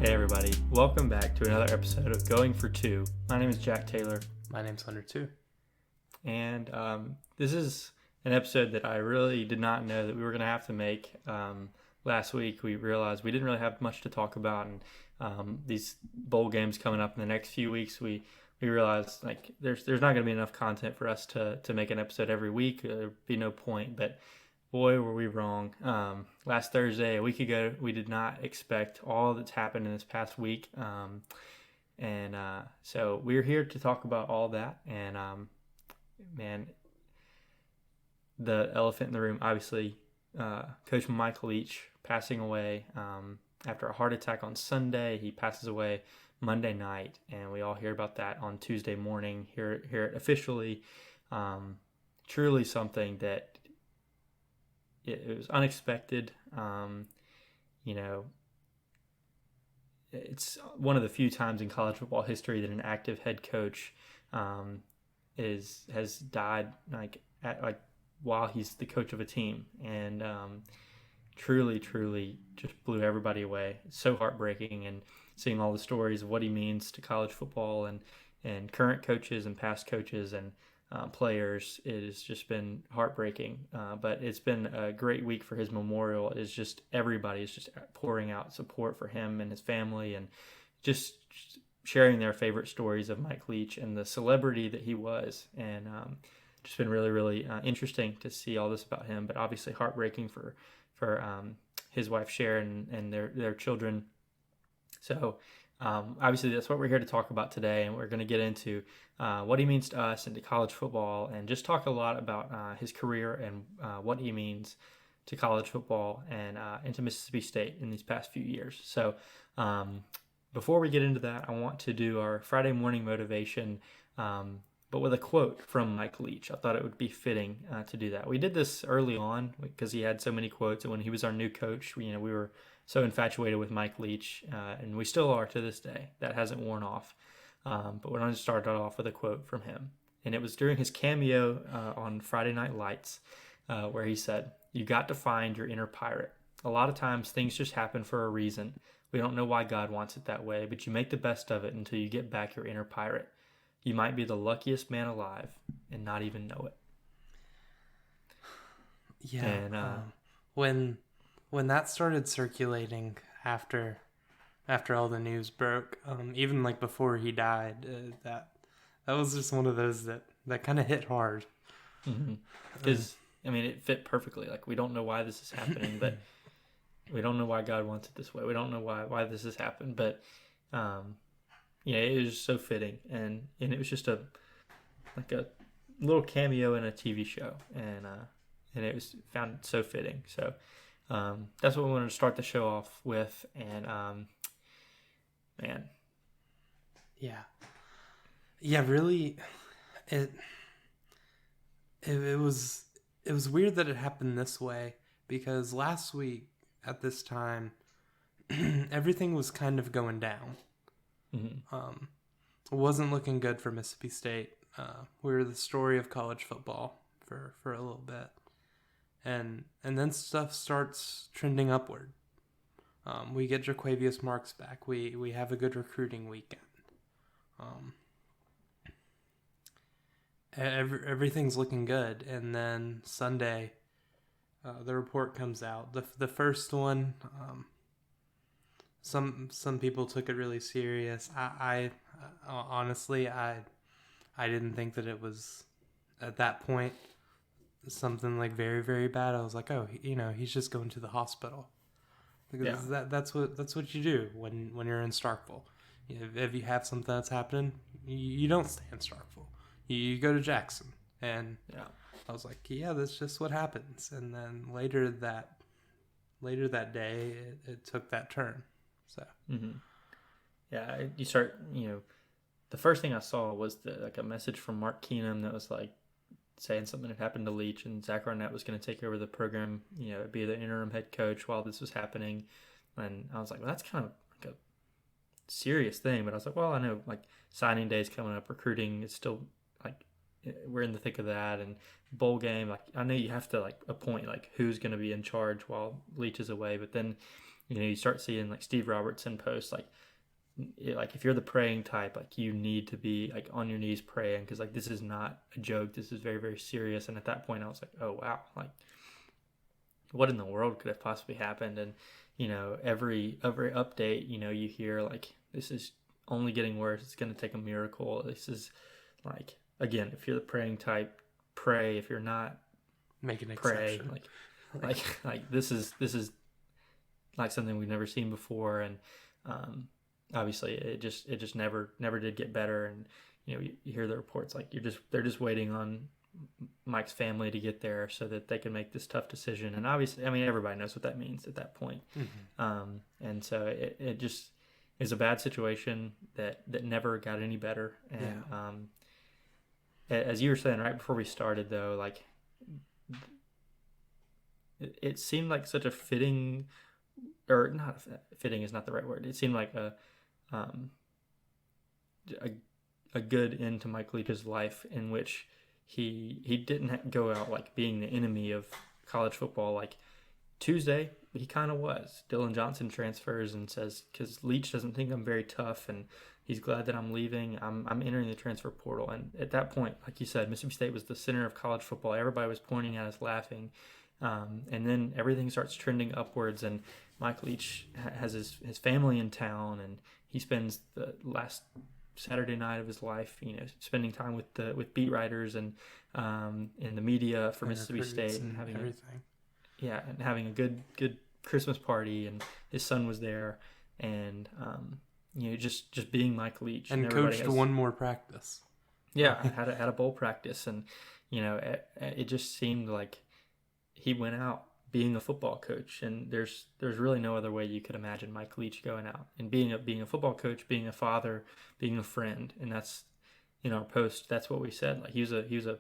Hey everybody, welcome back to another episode of Going for Two. My name is Jack Taylor. My name's Hunter too. And this is an episode that I really did not know that we were going to have to make. Last week we realized we didn't really have much to talk about, and these bowl games coming up in the next few weeks, we realized like there's not going to be enough content for us to make an episode every week. There'd be no point, but boy, were we wrong. Last Thursday, a week ago, we did not expect all that's happened in this past week. So we're here to talk about all that. And, man, the elephant in the room, obviously, Coach Mike Leach passing away after a heart attack on Sunday. He passes away Monday night, and we all hear about that on Tuesday morning. Hear it officially. Truly something that it was unexpected. It's one of the few times in college football history that an active head coach has died while he's the coach of a team, and truly just blew everybody away. It's so heartbreaking, and seeing all the stories of what he means to college football and current coaches and past coaches and players, it has just been heartbreaking. But it's been a great week for his memorial. It's just everybody is just pouring out support for him and his family, and just sharing their favorite stories of Mike Leach and the celebrity that he was. And just been really interesting to see all this about him, but obviously heartbreaking for his wife Sharon and their children. So obviously that's what we're here to talk about today, and we're going to get into what he means to us and to college football, and just talk a lot about his career and what he means to college football and to Mississippi State in these past few years. So before we get into that, I want to do our Friday morning motivation, but with a quote from Mike Leach. I thought it would be fitting to do that. We did this early on because he had so many quotes, and when he was our new coach, we were so infatuated with Mike Leach, and we still are to this day. That hasn't worn off. But we're going to start off with a quote from him. And it was during his cameo on Friday Night Lights, where he said, "You got to find your inner pirate. A lot of times things just happen for a reason. We don't know why God wants it that way, but you make the best of it until you get back your inner pirate. You might be the luckiest man alive and not even know it." Yeah. And when that started circulating after all the news broke, even like before he died, that was just one of those that kind of hit hard. Because it fit perfectly. Like, we don't know why this is happening, but we don't know why God wants it this way. We don't know why this has happened, but it was so fitting, and it was just a little cameo in a TV show, and it was found so fitting. So that's what we wanted to start the show off with, and man, yeah, really, it was weird that it happened this way, because last week at this time everything was kind of going down. It wasn't looking good for Mississippi State. We were the story of college football for a little bit, and then stuff starts trending upward. We get Jaquavius Marks back. We have a good recruiting weekend. Everything's looking good, and then Sunday, the report comes out. The first one, some people took it really serious. I honestly, I didn't think that it was at that point something like very, very bad. I was like, oh, he's just going to the hospital, because that's what you do when you're in Starkville. If you have something that's happening, you don't stay in Starkville. You go to Jackson. And I was like, yeah, that's just what happens. And then later that day, it took that turn. So you start. The first thing I saw was a message from Mark Keenum that was like saying something had happened to Leach, and Zach Arnett was going to take over the program, be the interim head coach while this was happening. And I was like, well, that's kind of like a serious thing. But I was like, well, I know like signing day is coming up, recruiting is still like we're in the thick of that, and bowl game. Like I know you have to like appoint like who's going to be in charge while Leach is away, but then you start seeing like Steve Robertson post like if you're the praying type, like you need to be like on your knees praying, because like this is not a joke, this is very, very serious. And at that point I was like, oh wow, like what in the world could have possibly happened? And every update, you hear like this is only getting worse, it's going to take a miracle. This is like, again, if you're the praying type, pray. If you're not, make an pray. exception. Like this is like something we've never seen before. And obviously it just never did get better. And you hear the reports like they're just waiting on Mike's family to get there so that they can make this tough decision. And obviously, I mean, everybody knows what that means at that point. And so it just is a bad situation that never got any better. And as you were saying right before we started, though, like it seemed like such a fitting, or not fitting is not the right word. It seemed like a good end to Mike Leach's life, in which he didn't go out like being the enemy of college football. Like Tuesday, he kind of was. Dylan Johnson transfers and says, because Leach doesn't think I'm very tough, and he's glad that I'm leaving. I'm entering the transfer portal. And at that point, like you said, Mississippi State was the center of college football. Everybody was pointing at us, laughing. And then everything starts trending upwards, and Mike Leach has his family in town, and he spends the last Saturday night of his life, spending time with beat writers and in the media for Mississippi State, and having everything. And having a good Christmas party, and his son was there, and just being Mike Leach, and coached one more practice. Yeah, had a bowl practice, and it just seemed like he went out being a football coach, and there's really no other way you could imagine Mike Leach going out and being a football coach, being a father, being a friend. And that's in our post, that's what we said. Like he was a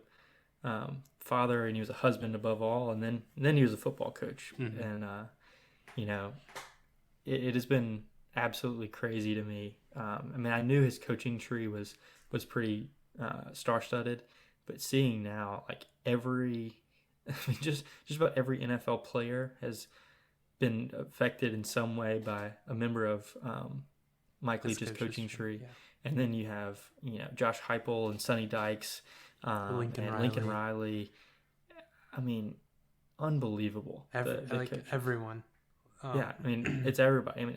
father, and he was a husband above all, and then he was a football coach. And it has been absolutely crazy to me. I mean, I knew his coaching tree was pretty star-studded, but seeing now like just about every NFL player has been affected in some way by a member of Mike Leach's coaching tree. Yeah. And then you have Josh Heupel and Sonny Dykes, Lincoln Riley. I mean, unbelievable. Everyone. I mean, it's everybody. I mean,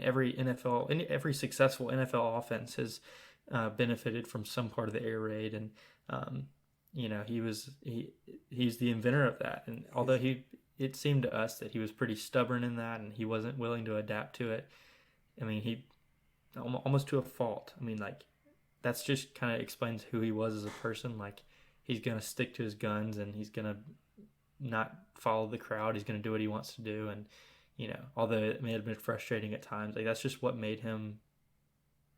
every successful NFL offense has benefited from some part of the air raid, and he's the inventor of that. And although it seemed to us that he was pretty stubborn in that, and he wasn't willing to adapt to it. I mean, he almost to a fault. I mean, like that's just kind of explains who he was as a person. Like he's gonna stick to his guns, and he's gonna not follow the crowd. He's gonna do what he wants to do. And although it may have been frustrating at times, like that's just what made him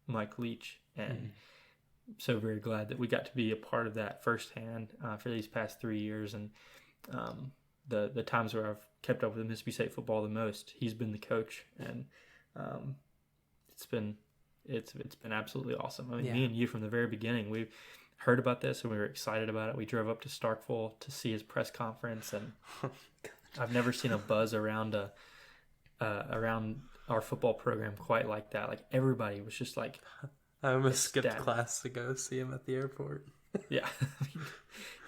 Mike Leach. And so very glad that we got to be a part of that firsthand for these past 3 years. And the times where I've kept up with Mississippi State football the most, he's been the coach, and it's been absolutely awesome. I mean, me and you from the very beginning, we heard about this and we were excited about it. We drove up to Starkville to see his press conference, and I've never seen a buzz around around our football program quite like that. Like everybody was just like, I almost skipped class to go see him at the airport. Yeah.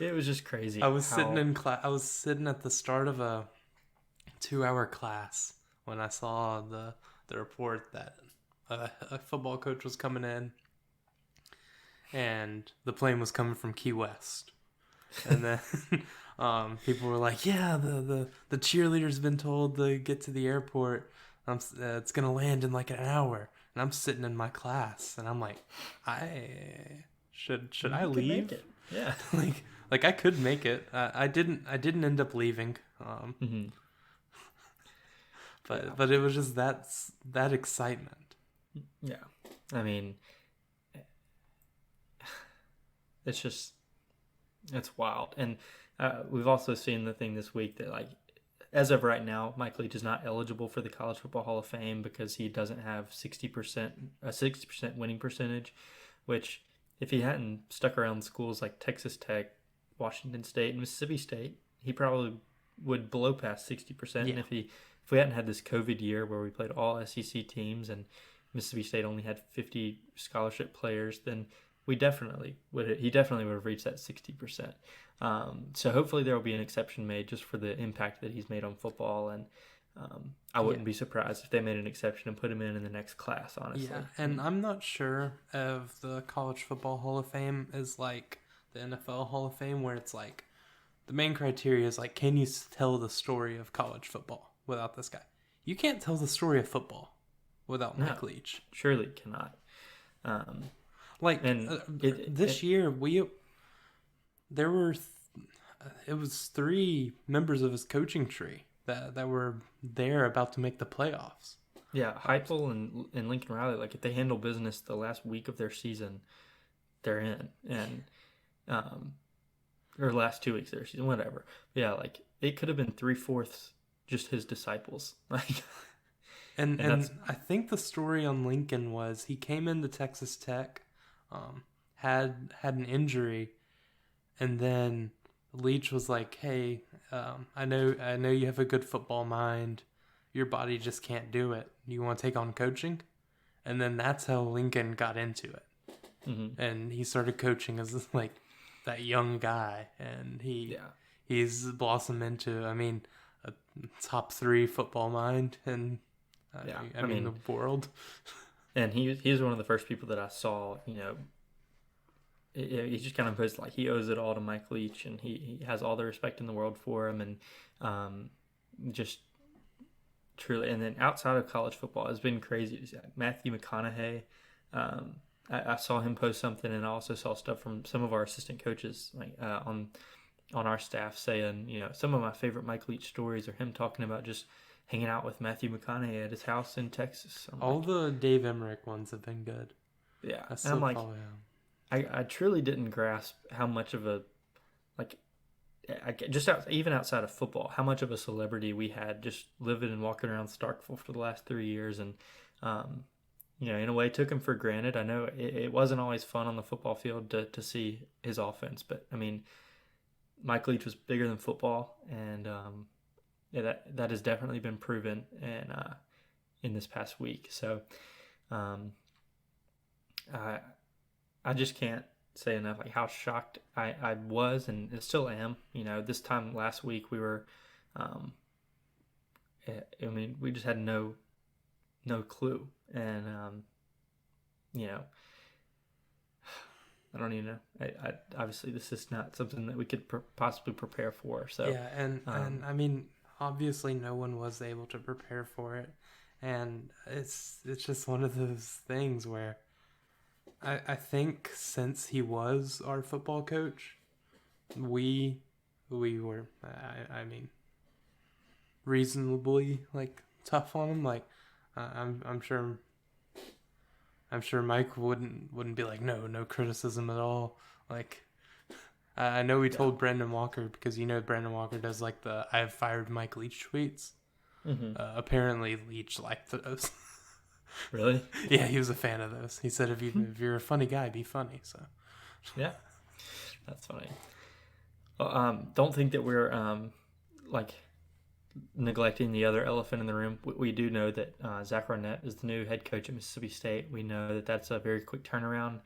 It was just crazy. I was sitting in class. I was sitting at the start of a 2-hour class when I saw the report that a football coach was coming in, and the plane was coming from Key West. And then people were like, yeah, the cheerleader's been told to get to the airport. It's going to land in like an hour. And I'm sitting in my class, and I'm like, should I leave? Make it. Yeah, like I could make it. I didn't end up leaving. But it was just that excitement. Yeah, I mean, it's wild. And we've also seen the thing this week that like, as of right now, Mike Leach is not eligible for the College Football Hall of Fame because he doesn't have 60% winning percentage, which if he hadn't stuck around schools like Texas Tech, Washington State, and Mississippi State, he probably would blow past 60%. Yeah. And if he if we hadn't had this COVID year where we played all SEC teams and Mississippi State only had 50 scholarship players, then he definitely would have reached that 60%. So hopefully there will be an exception made just for the impact that he's made on football, and I wouldn't be surprised if they made an exception and put him in the next class, honestly. Yeah, and I'm not sure if the College Football Hall of Fame is like the NFL Hall of Fame, where it's like the main criteria is like, can you tell the story of college football without this guy? You can't tell the story of football without Mike Leach. Surely cannot. This year it was 3 members of his coaching tree that were there about to make the playoffs. Yeah, Heupel and Lincoln Riley, like if they handle business the last week of their season, they're in, and or last 2 weeks of their season, whatever. Yeah, like it could have been 3/4 just his disciples, like. And I think the story on Lincoln was he came into Texas Tech, had an injury, and then Leach was like, "Hey, I know you have a good football mind. Your body just can't do it. You want to take on coaching?" And then that's how Lincoln got into it. Mm-hmm. And he started coaching as like that young guy, and he's blossomed into, I mean, a top 3 football mind and. I mean the world. And he was one of the first people that I saw, he just kind of puts like he owes it all to Mike Leach, and he has all the respect in the world for him, and just truly. And then outside of college football, it's been crazy. Matthew McConaughey, I saw him post something, and I also saw stuff from some of our assistant coaches like on our staff saying, some of my favorite Mike Leach stories are him talking about just hanging out with Matthew McConaughey at his house in Texas. All the Dave Emmerich ones have been good. Yeah. And I'm like, I truly didn't grasp how much of a, like, even outside of football, how much of a celebrity we had just living and walking around Starkville for the last 3 years. And, in a way took him for granted. I know it wasn't always fun on the football field to see his offense, but I mean, Mike Leach was bigger than football, and, that has definitely been proven in this past week. So I just can't say enough like how shocked I was and still am. This time last week we were, we just had no clue, and I don't even know. I obviously this is not something that we could possibly prepare for. So yeah, and I mean, obviously no one was able to prepare for it, and it's just one of those things where I think since he was our football coach, we were I mean reasonably like tough on him. Like I'm sure Mike wouldn't be like no criticism at all. Like I know we told Brandon Walker, because Brandon Walker does like the "I have fired Mike Leach" tweets. Mm-hmm. Apparently Leach liked those. Really? Yeah, he was a fan of those. He said, if you're a funny guy, be funny. So yeah, that's funny. Well, don't think that we're like neglecting the other elephant in the room. We do know that Zach Arnett is the new head coach at Mississippi State. We know that that's a very quick turnaround.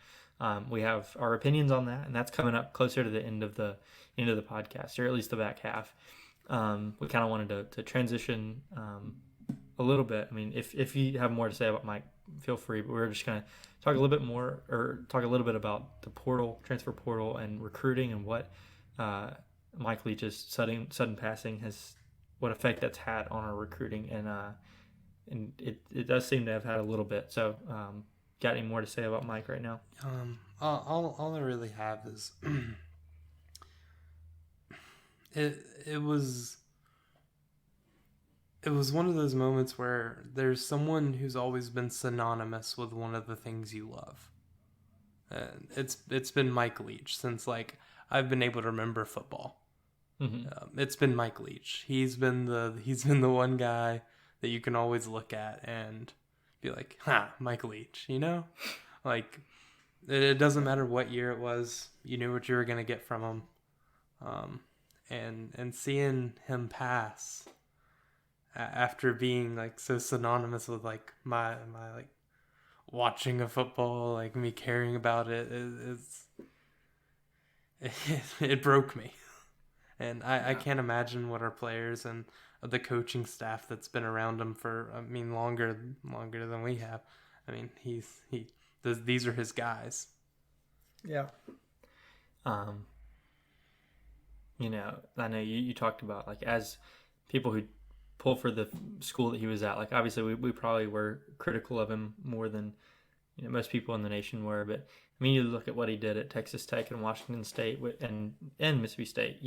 We have our opinions on that, and that's coming up closer to the end of the podcast, or at least the back half. We kind of wanted to transition a little bit. I mean, if you have more to say about Mike, feel free. But we're just going to talk a little bit about the portal, transfer portal, and recruiting, and what Mike Leach's sudden passing what effect that's had on our recruiting, and it does seem to have had a little bit. So, got any more to say about Mike right now? All I really have is it was one of those moments where there's someone who's always been synonymous with one of the things you love. And it's been Mike Leach since like I've been able to remember football. Mm-hmm. It's been Mike Leach. He's been the one guy that you can always look at and be like, Mike Leach, like it doesn't matter what year it was, you knew what you were gonna get from him, and seeing him pass after being like so synonymous with like my like watching a football, like me caring about it, it broke me. And I Yeah. can't imagine what our players and the coaching staff that's been around him for, I mean, longer than we have. I mean, these are his guys. Yeah. Um, I know you talked about like as people who pull for the school that he was at, like obviously we probably were critical of him more than most people in the nation were, but I mean you look at what he did at Texas Tech and Washington State and Mississippi State.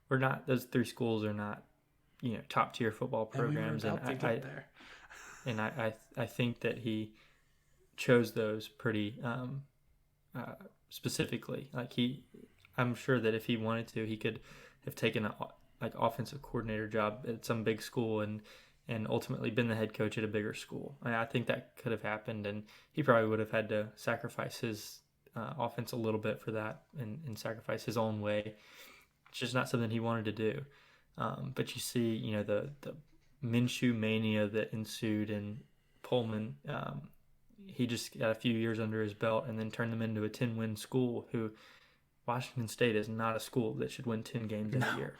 We're not, those three schools are not top tier football programs, and we were about to get there. And I think that he chose those pretty specifically. Like I'm sure that if he wanted to, he could have taken a like offensive coordinator job at some big school and ultimately been the head coach at a bigger school. I think that could have happened, and he probably would have had to sacrifice his offense a little bit for that and sacrifice his own way. It's just not something he wanted to do. But you see, the Minshew mania that ensued in Pullman. He just got a few years under his belt and then turned them into a 10-win school. Who Washington State is not a school that should win 10 games in a year.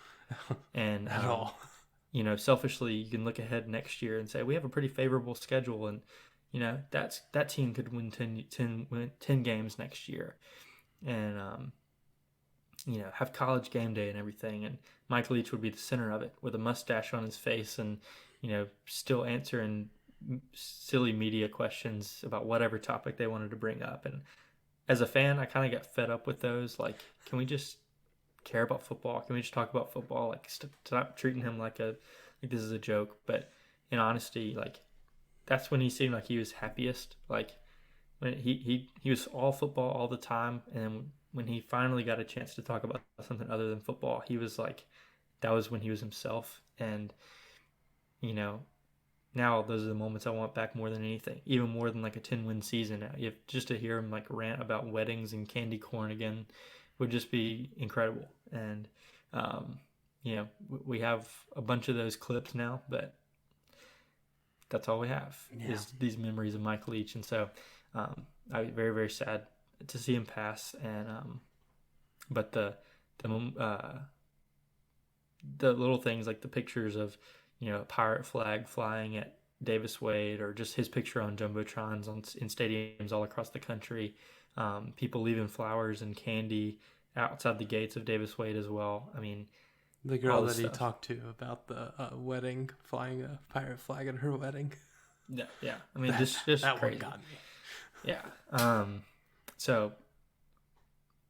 And at all. Selfishly, you can look ahead next year and say we have a pretty favorable schedule, and that team could win 10 games next year, and have college game day and everything. And Mike Leach would be the center of it with a mustache on his face, and still answering silly media questions about whatever topic they wanted to bring up. And as a fan, I kind of got fed up with those. Like, can we just care about football? Can we just talk about football? Like, stop treating him like this is a joke. But in honesty, like, that's when he seemed like he was happiest. Like, when he was all football all the time, and when he finally got a chance to talk about something other than football, he was like, that was when he was himself. And now those are the moments I want back more than anything, even more than like a 10-win season. Now, just to hear him like rant about weddings and candy corn again would just be incredible. And we have a bunch of those clips now, but that's all we have is these memories of Mike Leach. And so I was very, very sad to see him pass. And but the little things like the pictures of a pirate flag flying at Davis Wade, or just his picture on jumbotrons in stadiums all across the country, people leaving flowers and candy outside the gates of Davis Wade as well. I mean, the girl that he talked to about the wedding, flying a pirate flag at her wedding. Yeah. I mean, just that crazy. One got me. Yeah. So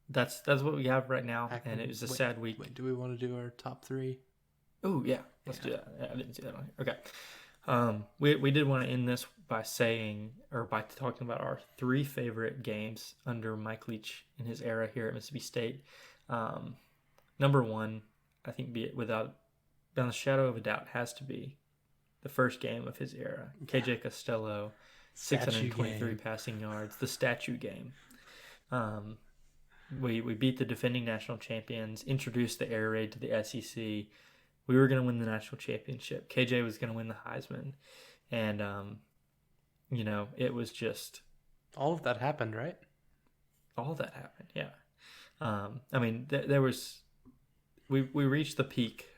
that's what we have right now, and it was a sad week. Wait, do we want to do our top three? Oh yeah, let's do that. I didn't see that on here. Okay. We did want to end this by talking about our three favorite games under Mike Leach in his era here at Mississippi State. Number one, I think, without a shadow of a doubt, has to be the first game of his era. KJ Costello, 623 passing yards, the statue game. We beat the defending national champions, introduced the air raid to the SEC. We were going to win the national championship. KJ was going to win the Heisman. And, it was just... all of that happened, right? All of that happened, yeah. I mean, there was... We reached the peak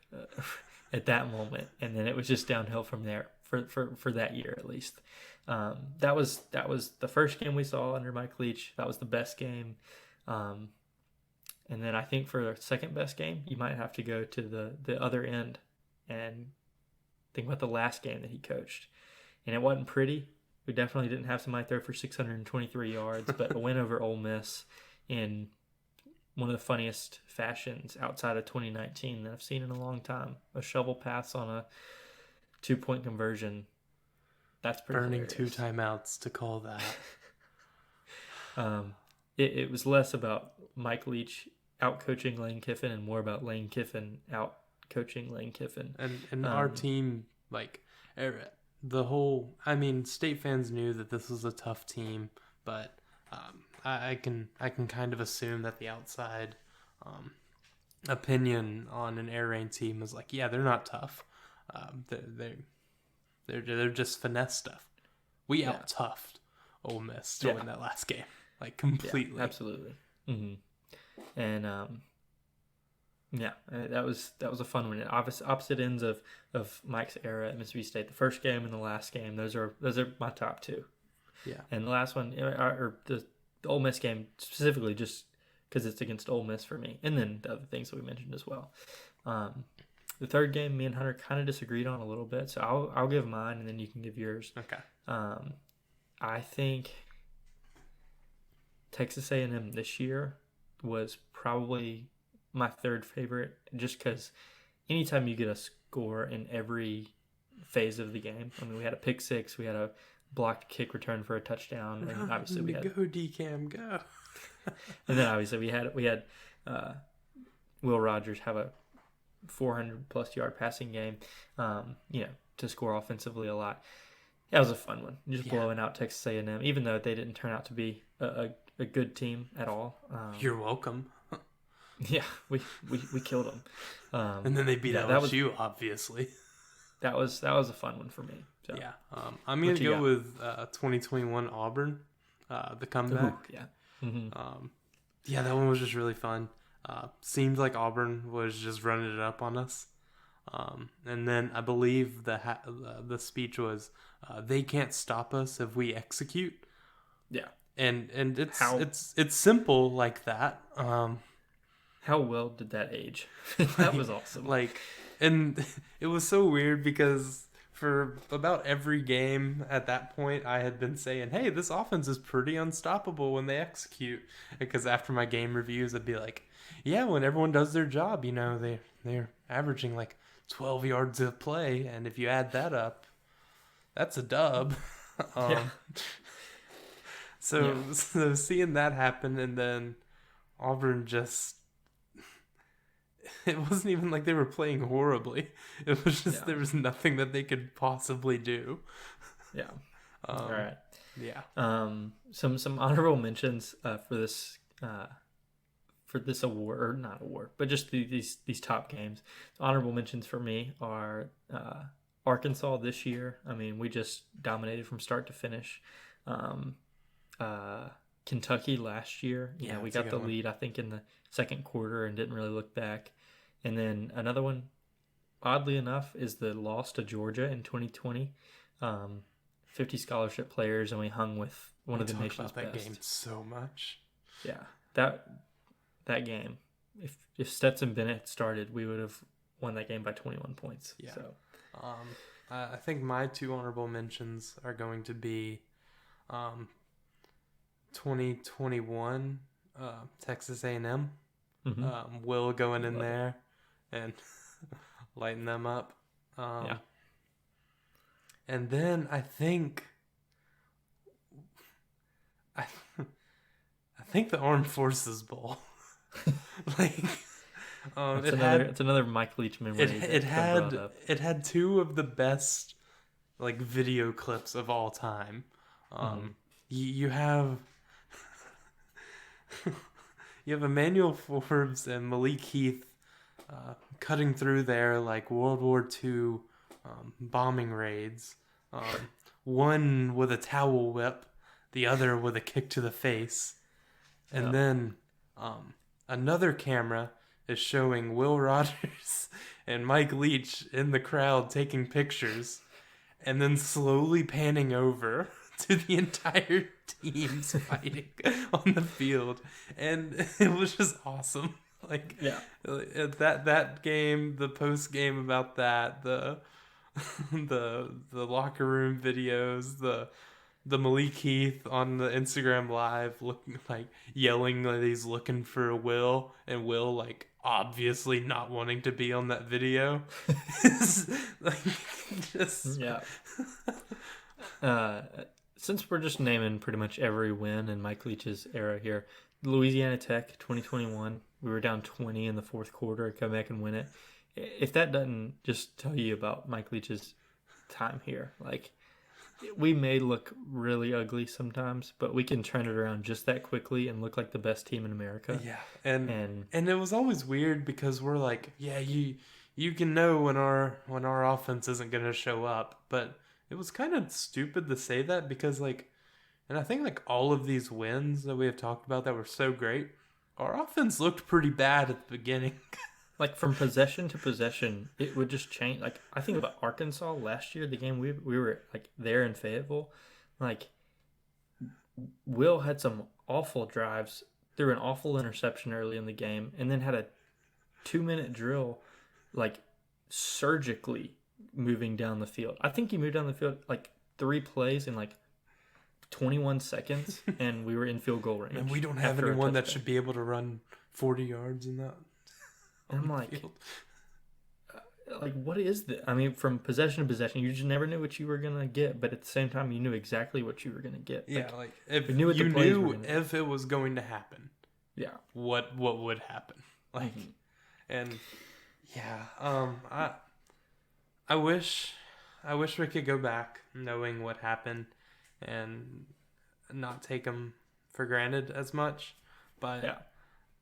at that moment, and then it was just downhill from there for that year at least. That was the first game we saw under Mike Leach. That was the best game. And then I think for the second best game, you might have to go to the other end and think about the last game that he coached. And it wasn't pretty. We definitely didn't have somebody throw for 623 yards, but a win over Ole Miss in one of the funniest fashions outside of 2019 that I've seen in a long time. A shovel pass on a 2-point conversion. That's pretty burning hilarious. 2 timeouts to call that. It was less about Mike Leach out-coaching Lane Kiffin and more about Lane Kiffin out-coaching Lane Kiffin. And our team, like, State fans knew that this was a tough team, but I can kind of assume that the outside opinion on an air raid team is like, yeah, they're not tough. They're just finesse stuff. We Yeah. out-toughed Ole Miss to win that last game, like completely. Yeah, absolutely. Mm-hmm. And that was a fun one. Opposite ends of Mike's era at Mississippi State. The first game and the last game. Those are my top two. Yeah. And the last one, or the Ole Miss game specifically, just because it's against Ole Miss for me, and then the other things that we mentioned as well. The third game, me and Hunter kind of disagreed on a little bit, so I'll give mine, and then you can give yours. Okay. I think Texas A&M this year was probably my third favorite, just because anytime you get a score in every phase of the game. I mean, we had a pick six, we had a blocked kick return for a touchdown, and obviously we had go DCAM go. And then obviously we had Will Rogers have a 400+ yard passing game, to score offensively a lot. That was a fun one, just blowing out Texas A&M, even though they didn't turn out to be a good team at all. You're welcome. Yeah, we killed them. And then they beat LSU, obviously. That was a fun one for me. So. Yeah, I'm going to go with 2021 Auburn, the comeback. Ooh, yeah. Mm-hmm. That one was just really fun. Seemed like Auburn was just running it up on us. And then I believe the speech was, "They can't stop us if we execute." Yeah, and it's simple like that. How well did that age? That was awesome. And it was so weird because for about every game at that point, I had been saying, "Hey, this offense is pretty unstoppable when they execute." Because after my game reviews, I'd be like, "Yeah, when everyone does their job, they're averaging like 12 yards of play, and if you add that up, that's a dub." So seeing that happen, and then Auburn just, it wasn't even like they were playing horribly. It was just there was nothing that they could possibly do. Yeah. All right. Yeah. Some honorable mentions for this award, or not award, but just these top games. Honorable mentions for me are Arkansas this year. I mean, we just dominated from start to finish. Kentucky last year. We got the lead, I think, in the second quarter and didn't really look back. And then another one, oddly enough, is the loss to Georgia in 2020. 50 scholarship players, and we hung with one of the nation's best. That game so much. Yeah, that game. If Stetson Bennett started, we would have won that game by 21 points. Yeah. So, I think my two honorable mentions are going to be 2021 Texas A&M. Mm-hmm. Will going in there and lighting them up. And then I think the Armed Forces Bowl. It's another Mike Leach memory. It had two of the best video clips of all time. You have Emmanuel Forbes and Malik Heath cutting through their World War II bombing raids. One with a towel whip, the other with a kick to the face. And then another camera is showing Will Rogers and Mike Leach in the crowd taking pictures, and then slowly panning over to the entire teams fighting on the field. And it was just awesome. That game, the post game about that, the locker room videos, the Malik Heath on the Instagram live looking yelling that he's looking for Will, and Will obviously not wanting to be on that video. Since we're just naming pretty much every win in Mike Leach's era here, Louisiana Tech 2021, we were down 20 in the fourth quarter, come back and win it. If that doesn't just tell you about Mike Leach's time here, we may look really ugly sometimes, but we can turn it around just that quickly and look like the best team in America. Yeah, and it was always weird because we're you can know when our offense isn't going to show up, but it was kind of stupid to say that because and I think all of these wins that we have talked about that were so great, our offense looked pretty bad at the beginning. Like from possession to possession, it would just change. Like I think about Arkansas last year, the game we were like there in Fayetteville, like Will had some awful drives, threw an awful interception early in the game, and then had a 2-minute drill, like surgically moving down the field. I think he moved down the field like 3 plays in like 21 seconds, and we were in field goal range. And we don't have anyone that should be able to run 40 yards in that. And I'm like, what is this? I mean, from possession to possession, you just never knew what you were gonna get, but at the same time, you knew exactly what you were gonna get. Yeah, if you knew if it was going to happen. Yeah, what would happen? And yeah, I wish we could go back knowing what happened and not take them for granted as much, but yeah.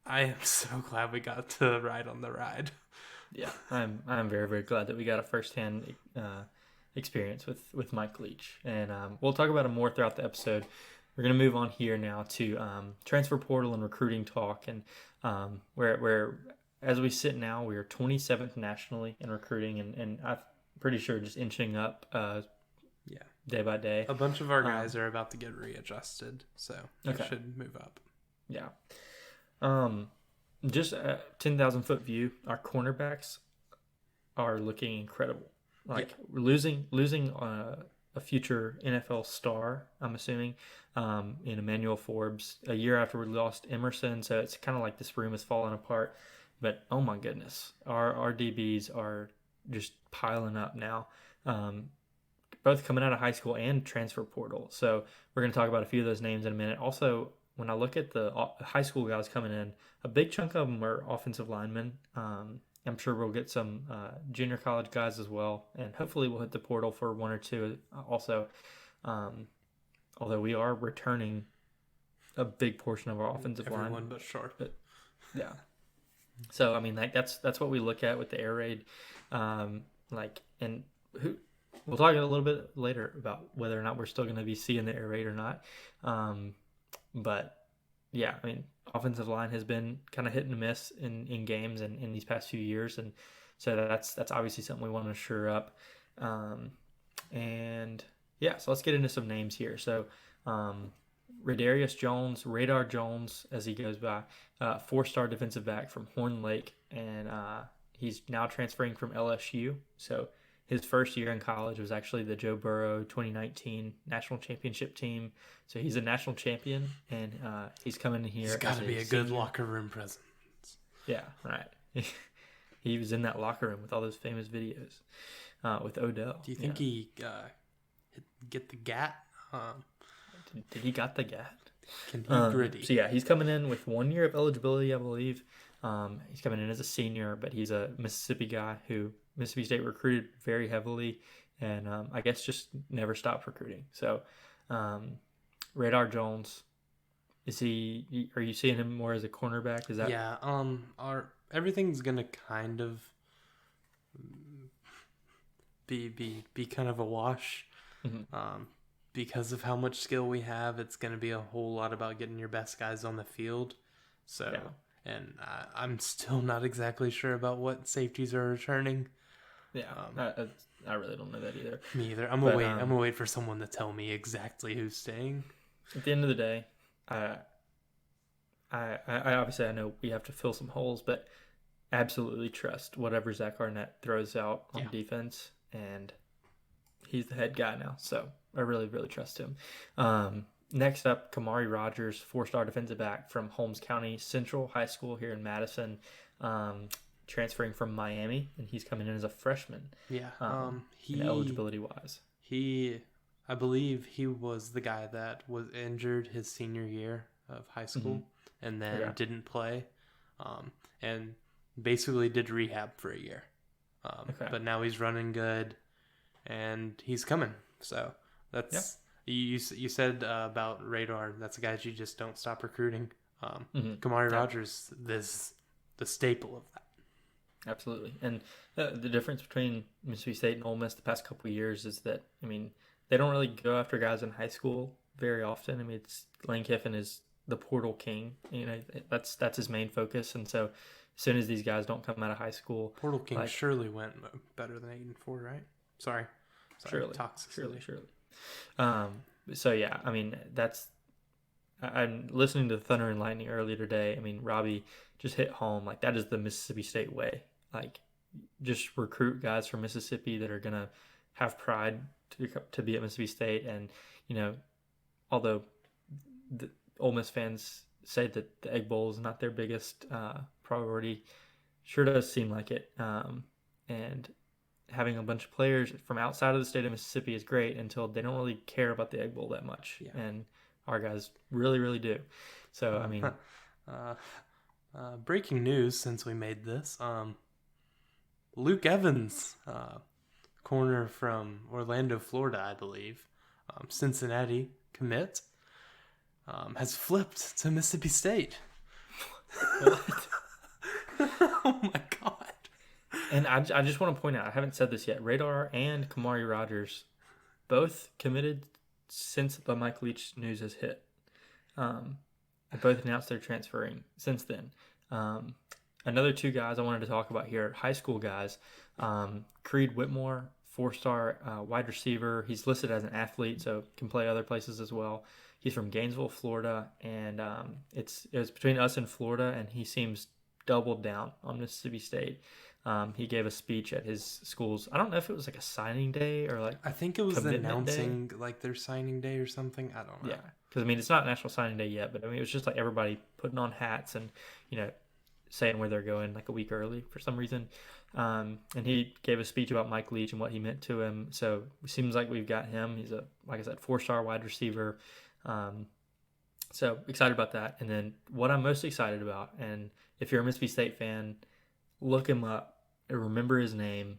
I am so glad we got to ride on the ride. Yeah, I'm very, very glad that we got a firsthand experience with Mike Leach, and we'll talk about it more throughout the episode. We're gonna move on here now to transfer portal and recruiting talk, and where as we sit now, we are 27th nationally in recruiting, and I'm pretty sure just inching up. Day by day. A bunch of our guys are about to get readjusted, so they should move up. Yeah. Just a 10,000 foot view, our cornerbacks are looking incredible. We're losing a future NFL star, I'm assuming, in Emmanuel Forbes a year after we lost Emerson. So it's kind of like this room is falling apart. But oh my goodness, our DBs are just piling up now. Both coming out of high school and transfer portal. So we're going to talk about a few of those names in a minute. Also, when I look at the high school guys coming in, a big chunk of them are offensive linemen. I'm sure we'll get some junior college guys as well, and hopefully we'll hit the portal for 1 or 2 also. Although we are returning a big portion of our offensive line. Everyone but Sharp. But, yeah. So I mean, that's what we look at with the air raid, and who. We'll talk a little bit later about whether or not we're still going to be seeing the air raid or not. But yeah, I mean, offensive line has been kind of hit and miss in games and in these past few years, and so that's obviously something we want to shore up. And yeah, so let's get into some names here. So Radarius Jones, Radar Jones, as he goes by, 4-star defensive back from Horn Lake, and he's now transferring from LSU. So his first year in college was actually the Joe Burrow 2019 national championship team. So he's a national champion, and he's coming in here. He's got to be a good locker room presence. Yeah, right. He was in that locker room with all those famous videos with Odell. Do you think he get the gat? Did he got the gat? Can he gritty? So yeah, he's coming in with 1 year of eligibility, I believe. He's coming in as a senior, but he's a Mississippi guy who Mississippi State recruited very heavily, and I guess just never stopped recruiting. So, Radar Jones, are you seeing him more as a cornerback? Is that everything's gonna kind of be kind of a wash, because of how much skill we have. It's gonna be a whole lot about getting your best guys on the field. So. Yeah. And I'm still not exactly sure about what safeties are returning. Yeah, I really don't know that either. Me either. I'm gonna wait for someone to tell me exactly who's staying. At the end of the day, I obviously I know we have to fill some holes, but absolutely trust whatever Zach Arnett throws out on defense, and he's the head guy now. So I really, really trust him. Next up, Kamari Rogers, 4-star defensive back from Holmes County Central High School here in Madison, transferring from Miami, and he's coming in as a freshman. Yeah, eligibility-wise. I believe he was the guy that was injured his senior year of high school and then didn't play, and basically did rehab for a year. But now he's running good, and he's coming. So that's... Yeah. You said about Radar, that's a guy you just don't stop recruiting. Kamari Rogers is the staple of that. Absolutely. And the difference between Mississippi State and Ole Miss the past couple of years is that, I mean, they don't really go after guys in high school very often. I mean, it's Lane Kiffin is the portal king. You know, that's his main focus. And so as soon as these guys don't come out of high school, Portal King surely went better than 8-4, right? Sorry, surely, toxicity. surely. So yeah, I mean, I'm listening to Thunder and Lightning earlier today. I mean, Robbie just hit home. Like, that is the Mississippi State way. Like, just recruit guys from Mississippi that are gonna have pride to be at Mississippi State. And you know, although the Ole Miss fans say that the Egg Bowl is not their biggest priority, sure does seem like it. And having a bunch of players from outside of the state of Mississippi is great until they don't really care about the Egg Bowl that much. Yeah. And our guys really, really do. So, I mean... breaking news since we made this. Luke Evans, corner from Orlando, Florida, I believe, Cincinnati commit, has flipped to Mississippi State. What? Oh my God. And I just want to point out, I haven't said this yet, Radar and Kamari Rogers both committed since the Mike Leach news has hit. They both announced they're transferring since then. Another two guys I wanted to talk about here, high school guys. Creed Whitmore, 4-star wide receiver. He's listed as an athlete, so can play other places as well. He's from Gainesville, Florida, and it's between us and Florida, and he seems doubled down on Mississippi State. He gave a speech at his school's, I don't know if it was like a signing day or like I think it was announcing day. Like their signing day or something. I don't know. Yeah, because I mean, it's not National Signing Day yet, but I mean, it was just like everybody putting on hats and, you know, saying where they're going like a week early for some reason. And he gave a speech about Mike Leach and what he meant to him. So it seems like we've got him. He's a, like I said, 4-star wide receiver. So excited about that. And then what I'm most excited about, and if you're a Mississippi State fan, look him up and remember his name.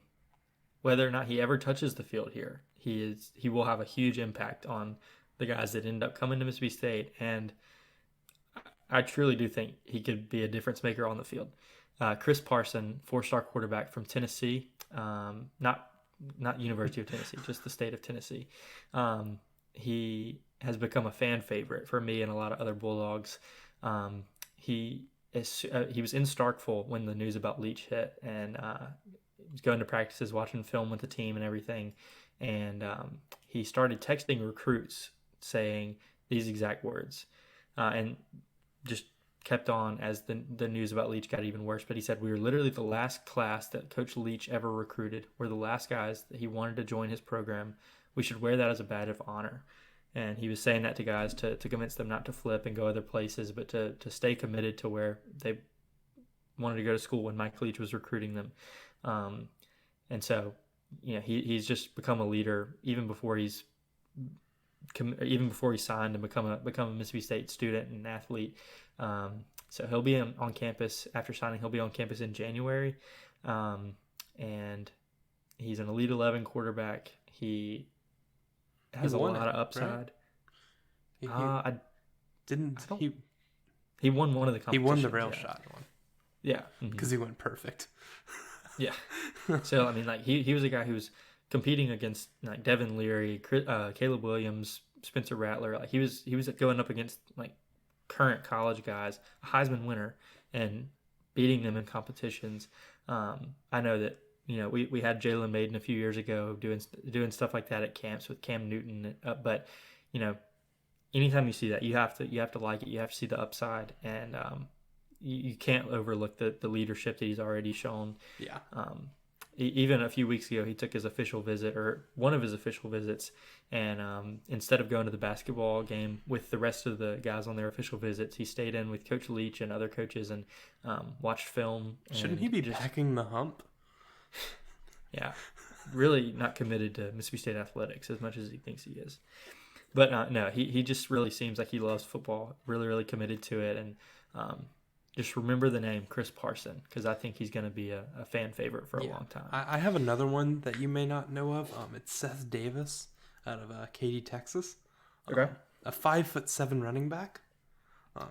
Whether or not he ever touches the field here, he will have a huge impact on the guys that end up coming to Mississippi State. And I truly do think he could be a difference maker on the field. Chris Parson, 4-star quarterback from Tennessee, not University of Tennessee, just the state of Tennessee. He has become a fan favorite for me and a lot of other Bulldogs. He was in Starkville when the news about Leach hit, and he was going to practices, watching film with the team and everything. And he started texting recruits saying these exact words, and just kept on as the news about Leach got even worse. But he said, "We were literally the last class that Coach Leach ever recruited. We're the last guys that he wanted to join his program. We should wear that as a badge of honor." And he was saying that to guys to convince them not to flip and go other places, but to stay committed to where they wanted to go to school when Mike Leach was recruiting them. And so, you know, he's just become a leader even before he signed and become a Mississippi State student and athlete. So he'll be on campus after signing. He'll be on campus in January, and he's an Elite 11 quarterback. He has a lot of upside. Right? He won one of the competitions. He won the rail shot one. Yeah, because he went perfect. Yeah. So I mean, like he was a guy who was competing against like Devin Leary, Caleb Williams, Spencer Rattler. Like he was going up against like current college guys, a Heisman winner, and beating them in competitions. I know that, you know, we had Jalen Maiden a few years ago doing stuff like that at camps with Cam Newton. But you know, anytime you see that, you have to like it. You have to see the upside, and you can't overlook the leadership that he's already shown. Yeah. Even a few weeks ago, he took his official visit, or one of his official visits, and instead of going to the basketball game with the rest of the guys on their official visits, he stayed in with Coach Leach and other coaches and watched film. Shouldn't he be packing the hump? Yeah, really not committed to Mississippi State athletics as much as he thinks he is. But no, he just really seems like he loves football, really, really committed to it. And just remember the name Chris Parson, because I think he's going to be a fan favorite for a long time. I have another one that you may not know of. It's Seth Davis out of Katy, Texas. Okay. A 5'7" running back.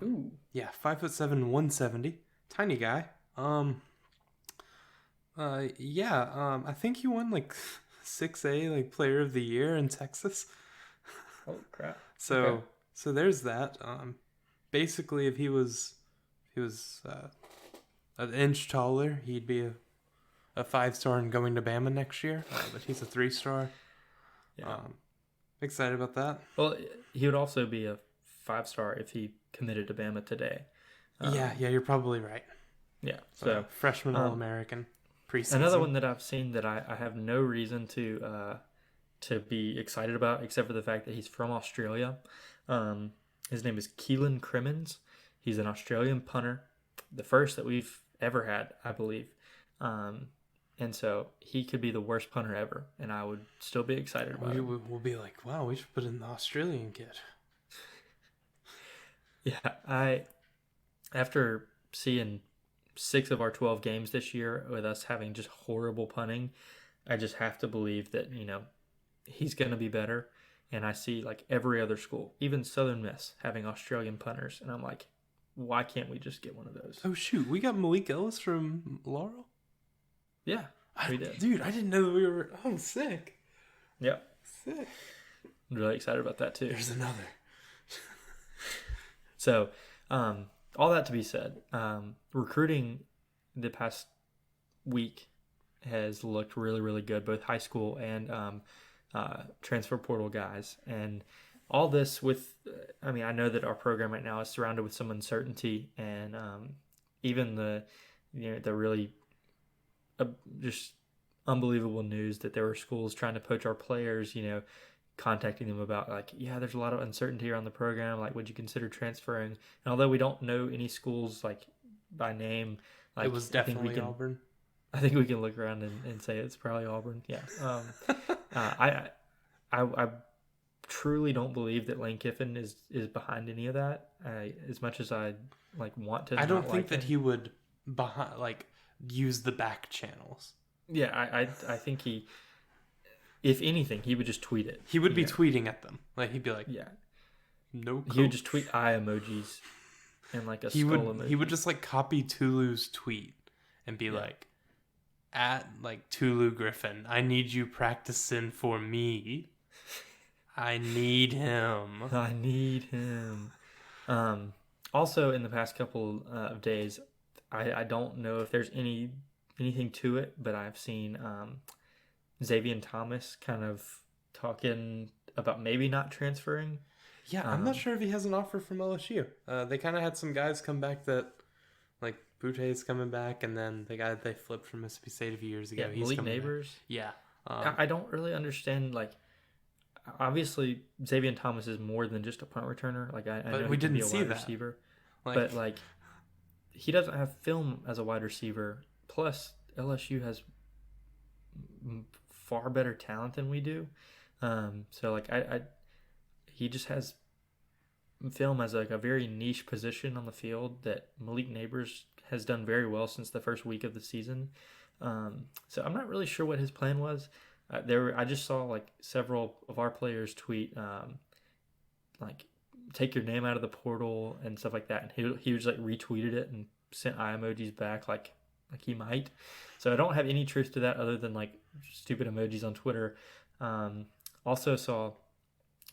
Ooh. Yeah, 5'7", 170. Tiny guy. Yeah. I think he won like 6A like Player of the Year in Texas. Oh crap! So Okay. so there's that. Basically, if he was an inch taller, he'd be a 5-star and going to Bama next year. But he's a 3-star. Yeah. Excited about that. Well, he would also be a 5-star if he committed to Bama today. Yeah, you're probably right. Yeah. So freshman All-American preseason. another one that I've seen that I have no reason to be excited about except for the fact that he's from Australia. His name is Keelan Crimmins. He's an Australian punter, the first that we've ever had, I believe. And so he could be the worst punter ever, and I would still be excited about it. We'll be like, wow, we should put in the Australian kid. Yeah, after seeing 6 of our 12 games this year with us having just horrible punting, I just have to believe that, he's going to be better. And I see like every other school, even Southern Miss, having Australian punters. And I'm like, why can't we just get one of those? Oh, shoot. We got Malik Ellis from Laurel? Yeah, we did. Dude, I didn't know that we were... Oh, sick. Yep. Sick. I'm really excited about that too. There's another. So, all that to be said, recruiting the past week has looked really, really good, both high school and transfer portal guys. And all this with, I know that our program right now is surrounded with some uncertainty, and even the really just unbelievable news that there were schools trying to poach our players, contacting them about like, yeah, there's a lot of uncertainty around the program. Like, would you consider transferring? And although we don't know any schools like by name, like it was definitely Auburn. I think we can look around and say it's probably Auburn. Yeah. I truly don't believe that Lane Kiffin is behind any of that. As much as I want to, I don't think that he would use the back channels. Yeah, I think he, if anything, he would just tweet it. He would be tweeting at them. Like he'd be like, yeah, no. Coach. He would just tweet eye emojis and like a skull emoji. He would just like copy Tulu's tweet and be like, at like Tulu Griffin, I need you practicing for me. I need him. Also, in the past couple of days, I don't know if there's anything to it, but I've seen Xavier Thomas kind of talking about maybe not transferring. Yeah, I'm not sure if he has an offer from LSU. They kind of had some guys come back that, like, Boute's coming back, and then the guy they flipped from Mississippi State a few years ago. Yeah, Malik Neighbors. Back. Yeah. I don't really understand, like, obviously Xavier Thomas is more than just a punt returner. Like, I know he can be a wide receiver. But, like, he doesn't have film as a wide receiver. Plus, LSU has far better talent than we do. So, like, he just has film as like a very niche position on the field that Malik Neighbors has done very well since the first week of the season. So I'm not really sure what his plan was. I just saw like several of our players tweet like take your name out of the portal and stuff like that, and he just like retweeted it and sent eye emojis back like he might. So I don't have any truth to that other than like stupid emojis on Twitter. Also saw,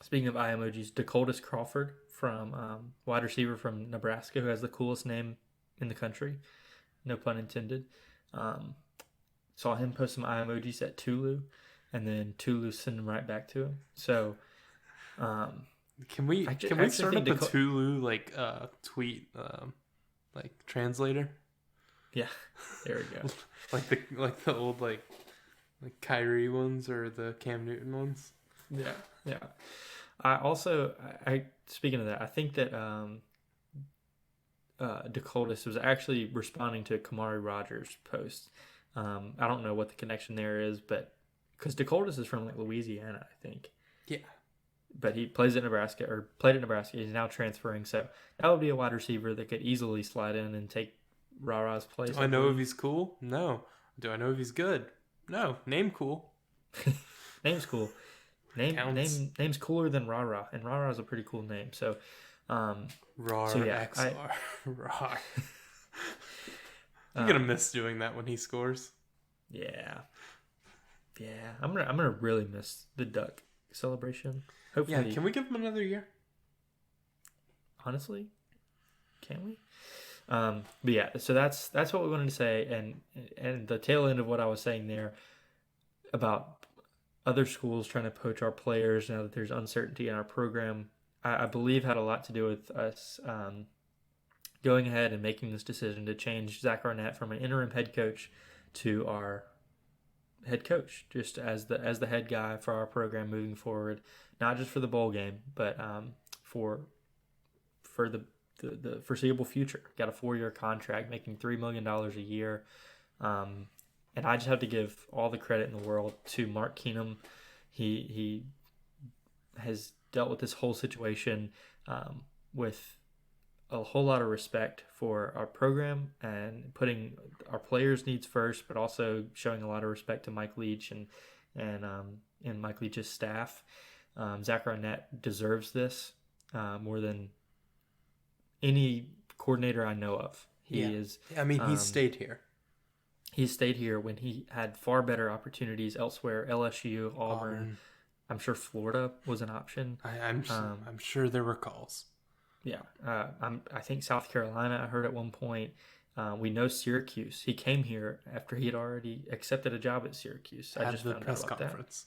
speaking of eye emojis, Dakotas Crawford from wide receiver from Nebraska, who has the coolest name in the country, no pun intended. Saw him post some eye emojis at Tulu, and then Tulu sent them right back to him. So, can we start up a Tulu tweet translator? Yeah, there we go. like the old like Kyrie ones or the Cam Newton ones. Yeah. I speaking of that, I think that Dakotas was actually responding to a Kamari Rogers post. I don't know what the connection there is, but because Dakotas is from like Louisiana, I think. Yeah. But he played at Nebraska. He's now transferring, so that would be a wide receiver that could easily slide in and take Rara's place. Do I know if he's cool? No. Do I know if he's good? No. Name cool. Name's cool. Name's cooler than Rara, and Rara is a pretty cool name. So, Rar so yeah, XR. Rar. I'm gonna miss doing that when he scores. Yeah. Yeah. I'm gonna really miss the duck celebration. Hopefully. Yeah, can we give him another year? Honestly, can we? But yeah, so that's what we wanted to say, and the tail end of what I was saying there about other schools trying to poach our players now that there's uncertainty in our program, I believe had a lot to do with us going ahead and making this decision to change Zach Arnett from an interim head coach to our head coach, just as the head guy for our program moving forward, not just for the bowl game, but for the foreseeable future. Got a 4-year contract, making $3 million a year. And I just have to give all the credit in the world to Mark Keenum. He has dealt with this whole situation with a whole lot of respect for our program and putting our players' needs first, but also showing a lot of respect to Mike Leach and Mike Leach's staff. Zach Arnett deserves this more than any coordinator I know of. He is. I mean, he's stayed here. He stayed here when he had far better opportunities elsewhere. LSU, Auburn. I'm sure Florida was an option. I'm sure there were calls. Yeah, I think South Carolina. I heard at one point. We know Syracuse. He came here after he had already accepted a job at Syracuse. I just found out about that.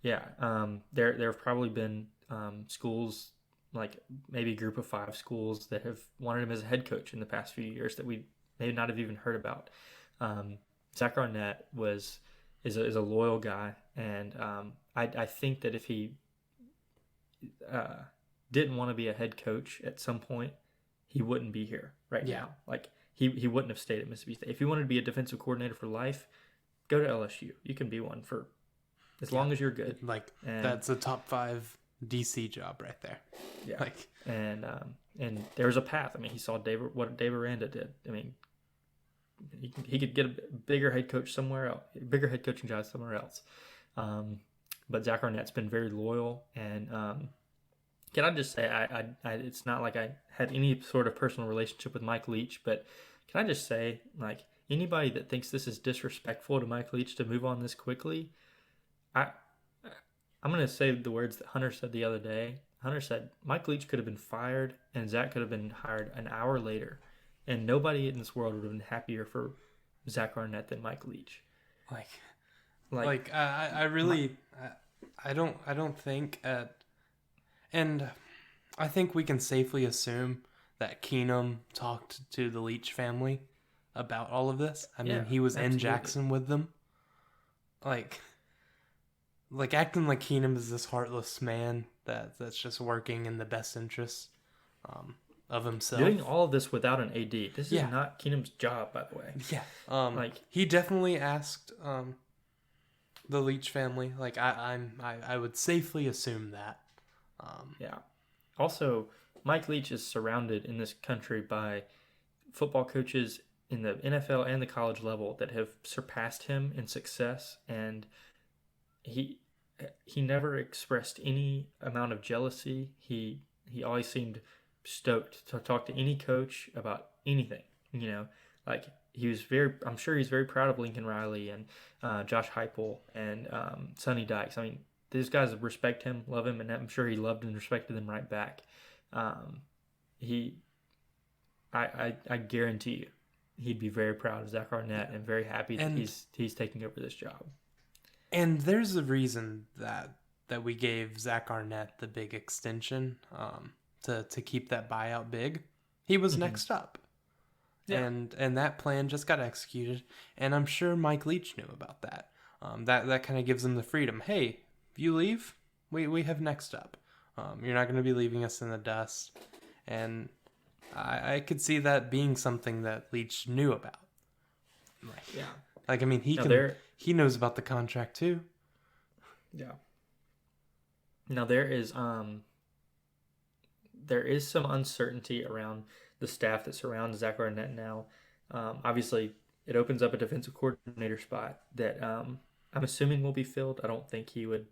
Yeah, there have probably been schools, like maybe a group of 5 schools that have wanted him as a head coach in the past few years that we may not have even heard about. Zach Arnett is a loyal guy, and I think that if he didn't want to be a head coach at some point, he wouldn't be here now. Like he wouldn't have stayed at Mississippi State. If he wanted to be a defensive coordinator for life, go to LSU. You can be one for as long as you're good. That's a top 5 DC job right there. Yeah. And there's a path. I mean, he saw what Dave Aranda did. I mean, he could get a bigger head coach somewhere else, bigger head coaching job somewhere else. But Zach Arnett's been very loyal, and can I just say, I it's not like I had any sort of personal relationship with Mike Leach, but can I just say, like, anybody that thinks this is disrespectful to Mike Leach to move on this quickly, I'm going to say the words that Hunter said the other day. Hunter said Mike Leach could have been fired and Zach could have been hired an hour later, and nobody in this world would have been happier for Zach Arnett than Mike Leach. I don't think and I think we can safely assume that Keenum talked to the Leach family about all of this. I mean, he was in Jackson with them. Like acting like Keenum is this heartless man that's just working in the best interest of himself. Doing all of this without an AD. This is not Keenum's job, by the way. Yeah. He definitely asked the Leach family. Like I would safely assume that. Yeah. Also, Mike Leach is surrounded in this country by football coaches in the NFL and the college level that have surpassed him in success, and he never expressed any amount of jealousy. He always seemed stoked to talk to any coach about anything. You know, like I'm sure he's very proud of Lincoln Riley and Josh Heupel and Sonny Dykes. I mean, these guys respect him, love him, and I'm sure he loved and respected them right back. I guarantee you, he'd be very proud of Zach Arnett and very happy that he's taking over this job. And there's a reason that we gave Zach Arnett the big extension to keep that buyout big. He was next up. Yeah. And that plan just got executed, and I'm sure Mike Leach knew about that. That kind of gives him the freedom. Hey, if you leave, we have next up. You're not going to be leaving us in the dust. And I could see that being something that Leach knew about. I mean, he knows about the contract too. Yeah. Now there is some uncertainty around the staff that surrounds Zach Arnett now. Obviously, it opens up a defensive coordinator spot that I'm assuming will be filled. I don't think he would.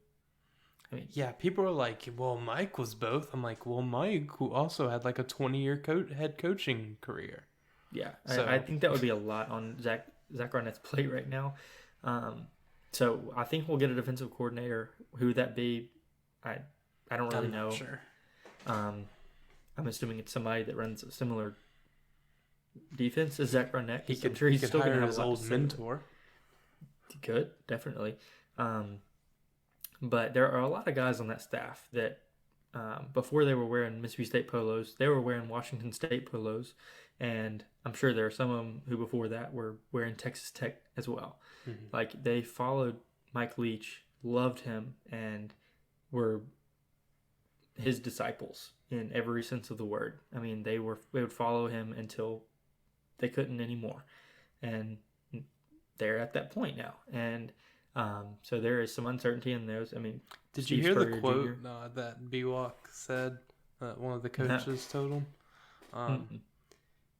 I mean, yeah, people are like, well, Mike was both. I'm like, well, Mike, who also had like a 20-year head coaching career. Yeah, so I think that would be a lot on Zach Arnett's plate right now. So I think we'll get a defensive coordinator. Who would that be? I don't really know. Not sure. I'm assuming it's somebody that runs a similar defense as Zach Arnett. He could he's still going to have his a lot old to say. mentor. He could, definitely. But there are a lot of guys on that staff that before they were wearing Mississippi State polos, they were wearing Washington State polos. And I'm sure there are some of them who before that were wearing Texas Tech as well. Mm-hmm. Like they followed Mike Leach, loved him, and were his disciples in every sense of the word. I mean, they would follow him until they couldn't anymore. And they're at that point now. And so there is some uncertainty in those. I mean, did Steve you hear Spurrier the quote Jr. That B-Walk said? One of the coaches told him.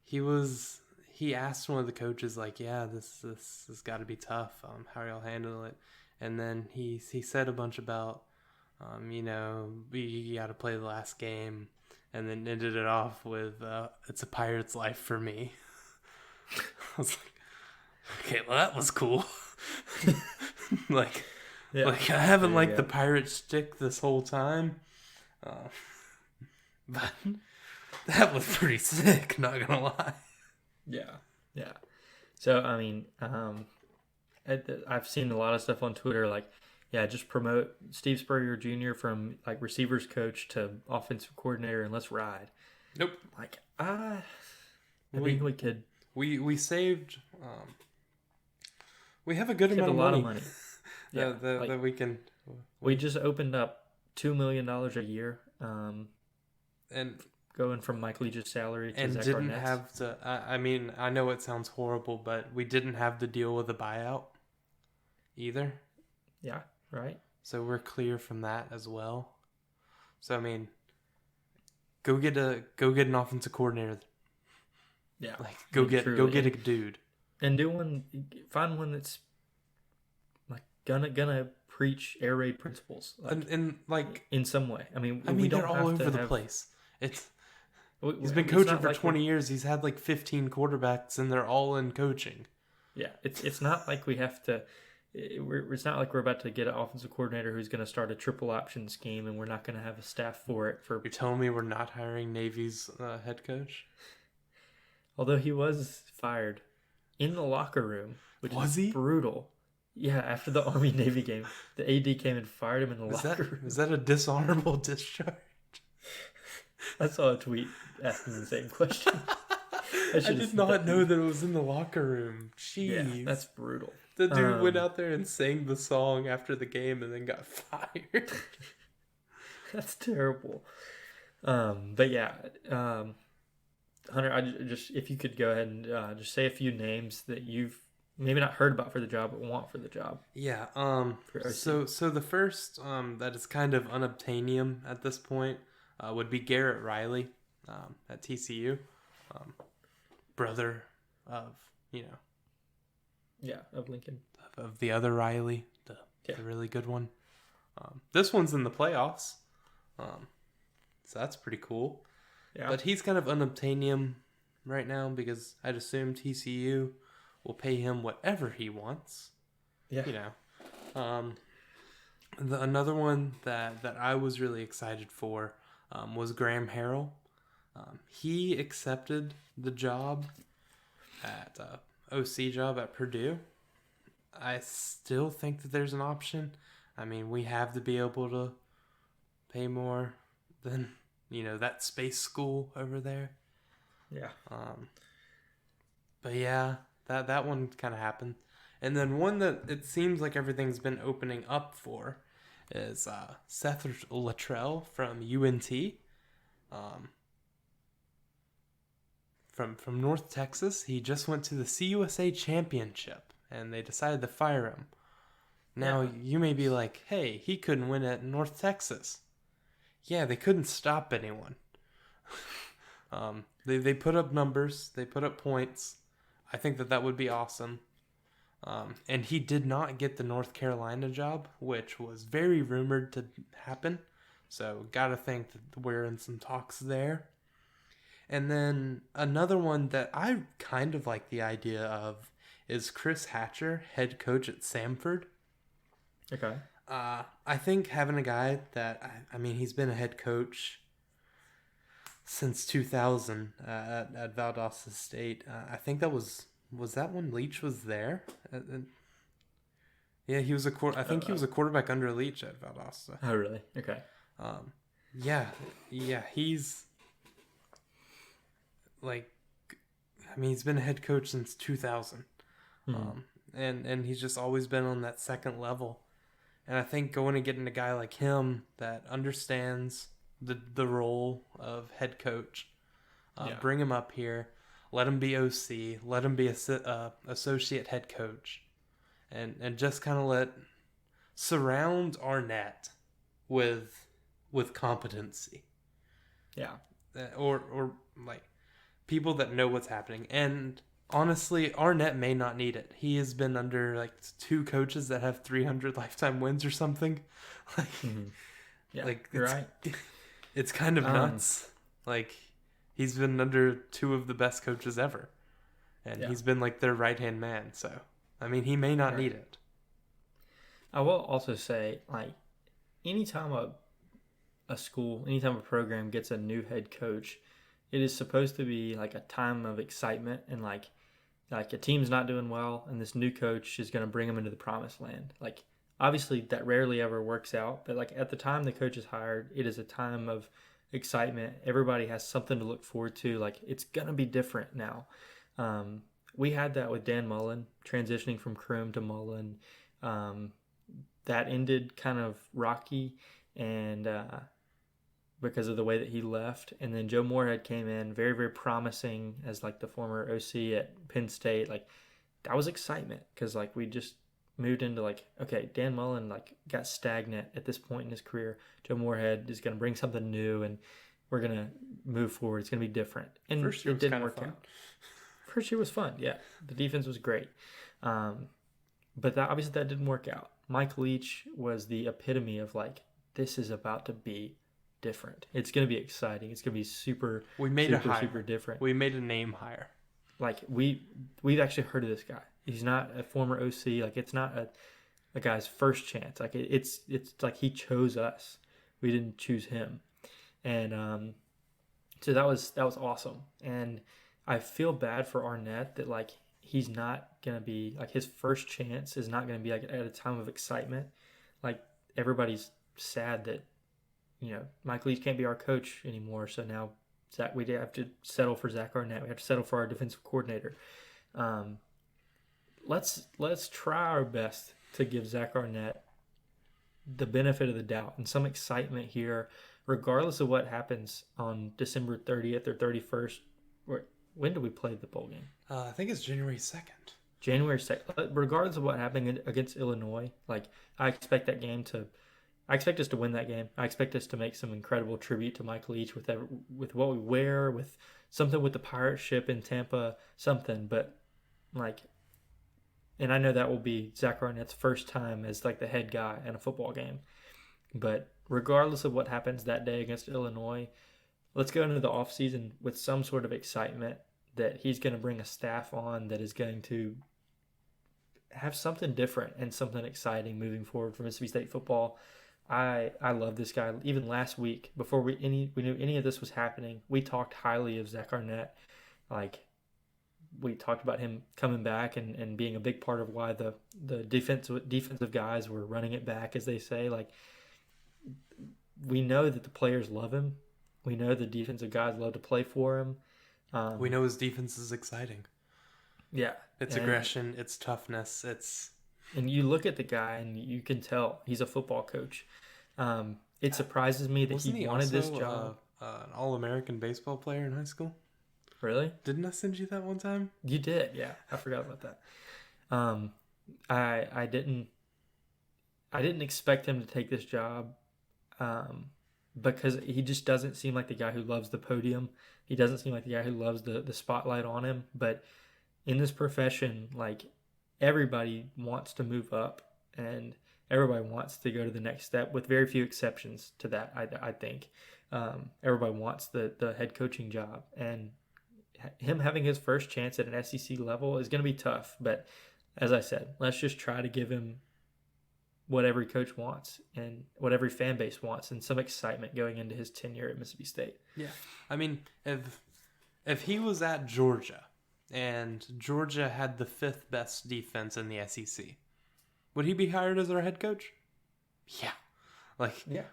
He asked one of the coaches, like, yeah, this has got to be tough. How are y'all handling it? And then he said a bunch about, you got to play the last game, and then ended it off with, it's a pirate's life for me. I was like, okay, well, that was cool. I haven't liked the pirate stick this whole time. But that was pretty sick, not gonna lie. Yeah. So, I mean, I've seen a lot of stuff on Twitter, like, just promote Steve Spurrier Jr. from, like, receivers coach to offensive coordinator and let's ride. Nope. Like, we could. We saved, we have a good amount of money. A lot of money. that we can. We just opened up $2 million a year. And going from Mike Leach's salary to and Zach didn't Arnett's. have to. I mean, I know it sounds horrible, but we didn't have to deal with a buyout either. Yeah, right. So we're clear from that as well. So I mean, go get an offensive coordinator. Yeah, like go get a dude and find one that's like gonna preach air raid principles, like, and like in some way. I mean we don't they're all over the place. He's been coaching for 20 years. He's had like 15 quarterbacks, and they're all in coaching. Yeah, it's not like we have to. It's not like we're about to get an offensive coordinator who's going to start a triple option scheme, and we're not going to have a staff for it. You're telling me we're not hiring Navy's head coach? Although he was fired in the locker room, which was brutal. Yeah, after the Army-Navy game, the AD came and fired him in the locker room. Is that a dishonorable discharge? I saw a tweet asking the same question. I did not know that it was in the locker room. Jeez. Yeah, that's brutal. The dude went out there and sang the song after the game and then got fired. That's terrible. But yeah, Hunter, if you could go ahead and just say a few names that you've maybe not heard about for the job, but want for the job. Yeah. So the first that is kind of unobtainium at this point would be Garrett Riley at TCU, brother of of Lincoln, of the other Riley, the really good one. This one's in the playoffs, so that's pretty cool. Yeah. But he's kind of unobtainium right now because I'd assume TCU will pay him whatever he wants. Yeah. Another one that I was really excited for was Graham Harrell. He accepted the job at OC job at Purdue. I still think that there's an option. I mean, we have to be able to pay more than that space school over there. Yeah. But yeah, that one kind of happened. And then one that it seems like everything's been opening up for is Seth Luttrell from UNT. From North Texas. He just went to the CUSA championship, and they decided to fire him. Now, you may be like, hey, he couldn't win at North Texas. Yeah, they couldn't stop anyone. They put up numbers. They put up points. I think that would be awesome. And he did not get the North Carolina job, which was very rumored to happen. So, gotta think that we're in some talks there. And then another one that I kind of like the idea of is Chris Hatcher, head coach at Samford. Okay. I think having a guy that, I mean, he's been a head coach since 2000 at Valdosta State. I think that was that when Leach was there? Yeah, he was I think he was a quarterback under Leach at Valdosta. Oh, really? Okay. Yeah, he's like, I mean, he's been a head coach since 2000. And he's just always been on that second level. And I think going and getting a guy like him that understands the role of head coach, bring him up here, let him be OC, let him be associate head coach, and just kind of surround Arnett with competency. Yeah. Or like people that know what's happening. And honestly, Arnett may not need it. He has been under like 2 coaches that have 300 lifetime wins or something. Like, yeah, like you're right. It's kind of nuts. Like, he's been under 2 of the best coaches ever, and he's been like their right hand man. So, I mean, he may not need it. I will also say, like, anytime a school, anytime a program gets a new head coach, it is supposed to be like a time of excitement, and like a team's not doing well and this new coach is going to bring them into the promised land. Like, obviously that rarely ever works out, but like at the time the coach is hired, it is a time of excitement. Everybody has something to look forward to. Like, it's going to be different now. We had that with Dan Mullen transitioning from Crum to Mullen. That ended kind of rocky, and because of the way that he left. And then Joe Moorhead came in, very, very promising as like the former OC at Penn State. Like, that was excitement because like we just moved into like, okay, Dan Mullen like got stagnant at this point in his career. Joe Moorhead is going to bring something new, and we're going to move forward. It's going to be different. And First year it didn't work out. First year was fun. Yeah. The defense was great. But obviously that didn't work out. Mike Leach was the epitome of like, this is about to be different. It's going to be exciting. It's going to be super different. We made a name hire. Like, we've actually heard of this guy. He's not a former OC. Like, it's not a guy's first chance. Like, it's like he chose us. We didn't choose him. And so that was awesome. And I feel bad for Arnett that like he's not going to be like, his first chance is not going to be like at a time of excitement. Like, everybody's sad that, you know, Mike Leach can't be our coach anymore. So now we have to settle for Zach Arnett. We have to settle for our defensive coordinator. Let's try our best to give Zach Arnett the benefit of the doubt and some excitement here, regardless of what happens on December 30th or 31st. When do we play the bowl game? I think it's January 2nd. January 2nd. Regardless of what happened against Illinois, like, I expect us to win that game. I expect us to make some incredible tribute to Mike Leach with what we wear, with something with the pirate ship in Tampa, something. But like, and I know that will be Zach Arnett's first time as like the head guy in a football game. But regardless of what happens that day against Illinois, let's go into the offseason with some sort of excitement that he's going to bring a staff on that is going to have something different and something exciting moving forward for Mississippi State football. I love this guy. Even last week, before we knew any of this was happening, we talked highly of Zach Arnett. Like, we talked about him coming back and being a big part of why the defensive guys were running it back, as they say. Like, we know that the players love him. We know the defensive guys love to play for him. We know his defense is exciting. Yeah. It's aggression. It's toughness. And you look at the guy and you can tell he's a football coach. It surprises me that he wanted this job. An All-American baseball player in high school. Really? Didn't I send you that one time? You did, yeah. I forgot about that. I didn't expect him to take this job because he just doesn't seem like the guy who loves the podium. He doesn't seem like the guy who loves the spotlight on him. But in this profession, like, everybody wants to move up and everybody wants to go to the next step, with very few exceptions to that. I think everybody wants the head coaching job, and him having his first chance at an SEC level is going to be tough. But as I said, let's just try to give him what every coach wants and what every fan base wants, and some excitement going into his tenure at Mississippi State. Yeah, I mean, if he was at Georgia and Georgia had the 5th best defense in the SEC, would he be hired as our head coach? Yeah,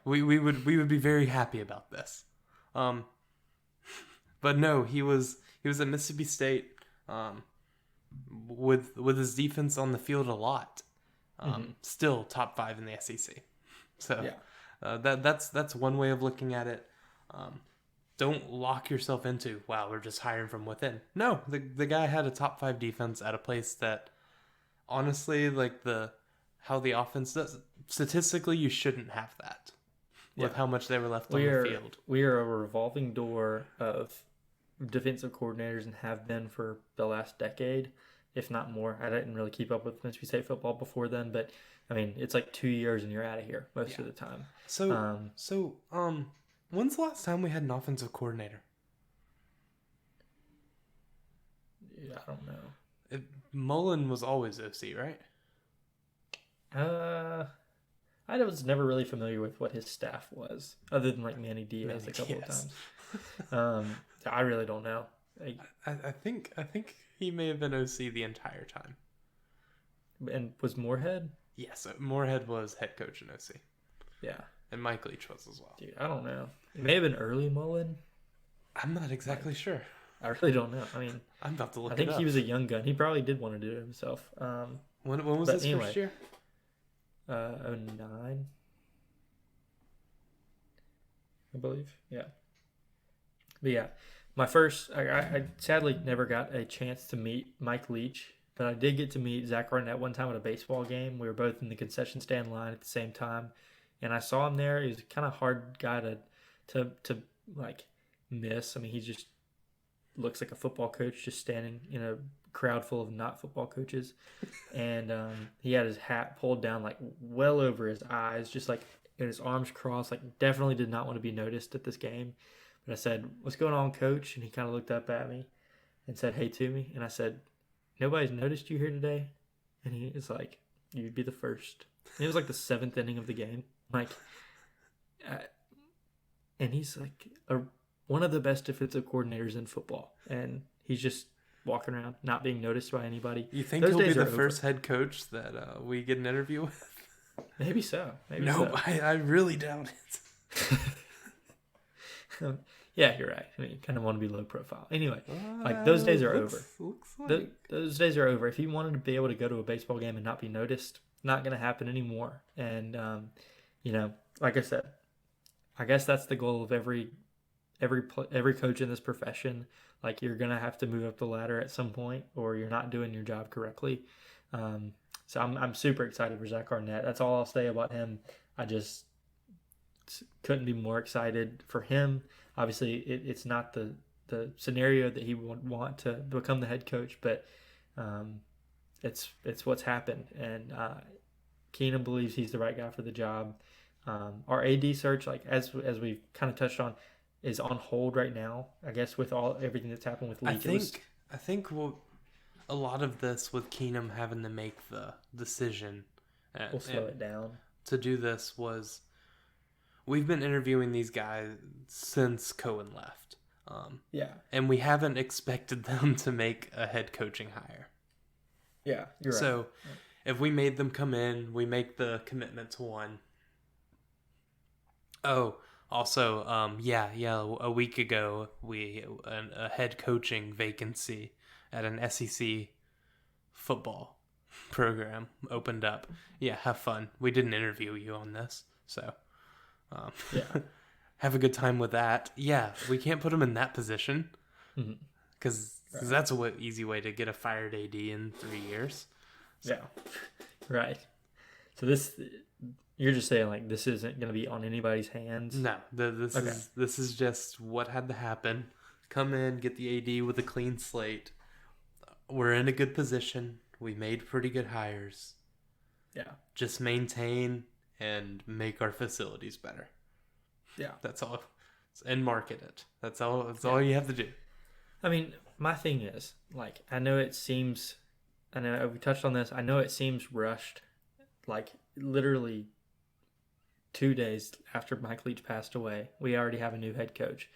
we would be very happy about this. But no, he was at Mississippi State with his defense on the field a lot. Still top 5 in the SEC. So that's one way of looking at it. Don't lock yourself into, wow, we're just hiring from within. No, the guy had a top 5 defense at a place that, honestly, like how the offense does, statistically, you shouldn't have that with how much they were left on the field. We are a revolving door of defensive coordinators and have been for the last decade, if not more. I didn't really keep up with Mississippi State football before then, but I mean, it's like 2 years and you're out of here most of the time. So, when's the last time we had an offensive coordinator? Yeah, I don't know. Mullen was always OC, right? I was never really familiar with what his staff was, other than like Manny Diaz a couple of times. I really don't know. I think he may have been OC the entire time. And was Moorhead? Yes, Moorhead was head coach and OC. Yeah. And Mike Leach was as well. Dude, I don't know. It may have been early Mullen. I'm not exactly sure. I really don't know. I mean, I'm about to look it up. I think he was a young gun. He probably did want to do it himself. When was his first year? 09, I believe. Yeah. But yeah, I sadly never got a chance to meet Mike Leach, but I did get to meet Zach Arnett one time at a baseball game. We were both in the concession stand line at the same time, and I saw him there. He was kind of hard guy to like miss. I mean, he just looks like a football coach just standing in a crowd full of not football coaches, and he had his hat pulled down like well over his eyes, just like and his arms crossed, like definitely did not want to be noticed at this game. But I said, "What's going on, coach?" And he kind of looked up at me and said, "Hey," to me, and I said, "Nobody's noticed you here today?" And he is like, "You'd be the first." And it was like the 7th inning of the game, like, and he's like one of the best defensive coordinators in football, and he's just walking around not being noticed by anybody. You think he'll be the first head coach that we get an interview with? Maybe so. I really doubt it. Yeah, you're right. I mean, you kind of want to be low profile. Anyway, like those days are over. Those days are over. If you wanted to be able to go to a baseball game and not be noticed, not going to happen anymore. And like I said, I guess that's the goal of every coach in this profession. Like, you're gonna have to move up the ladder at some point, or you're not doing your job correctly. So I'm super excited for Zach Arnett. That's all I'll say about him. I just couldn't be more excited for him. Obviously, it's not the scenario that he would want to become the head coach, but it's what's happened, and Keenum believes he's the right guy for the job. Our AD search, like as we've kind of touched on, is on hold right now, I guess, with everything that's happened with Leach. I think a lot of this with Keenum having to make the decision we'll slow it down to do this was, we've been interviewing these guys since Cohen left. And we haven't expected them to make a head coaching hire. Yeah, you're right. So if we made them come in, we make the commitment to one. Oh, also, a week ago, a head coaching vacancy at an SEC football program opened up. Yeah, have fun. We didn't interview you on this, so have a good time with that. Yeah, we can't put them in that position because that's a easy way to get a fired AD in 3 years. So. Yeah, right. So you're just saying, like, this isn't going to be on anybody's hands? No, this is just what had to happen. Come in, get the AD with a clean slate. We're in a good position. We made pretty good hires. Yeah. Just maintain and make our facilities better. Yeah. That's all. And market it. That's all you have to do. I mean, my thing is, like, I know we touched on this. I know it seems rushed. Like, literally 2 days after Mike Leach passed away, we already have a new head coach.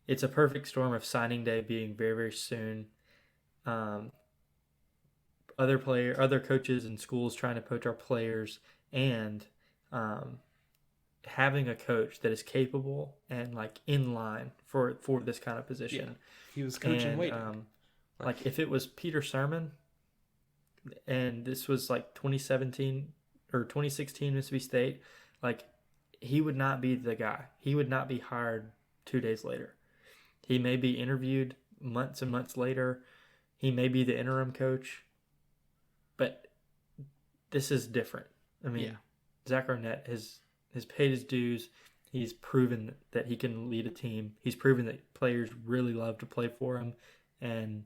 It's a perfect storm of signing day being very, very soon. Um, other coaches and schools trying to poach our players, and um, having a coach that is capable and like in line for this kind of position. Yeah. He was coaching waiting. Like if it was Peter Sermon, and this was like 2017 or 2016 Mississippi State, like he would not be the guy. He would not be hired 2 days later. He may be interviewed months and months later. He may be the interim coach, but this is different. I mean, Zach Arnett has paid his dues. He's proven that he can lead a team. He's proven that players really love to play for him, and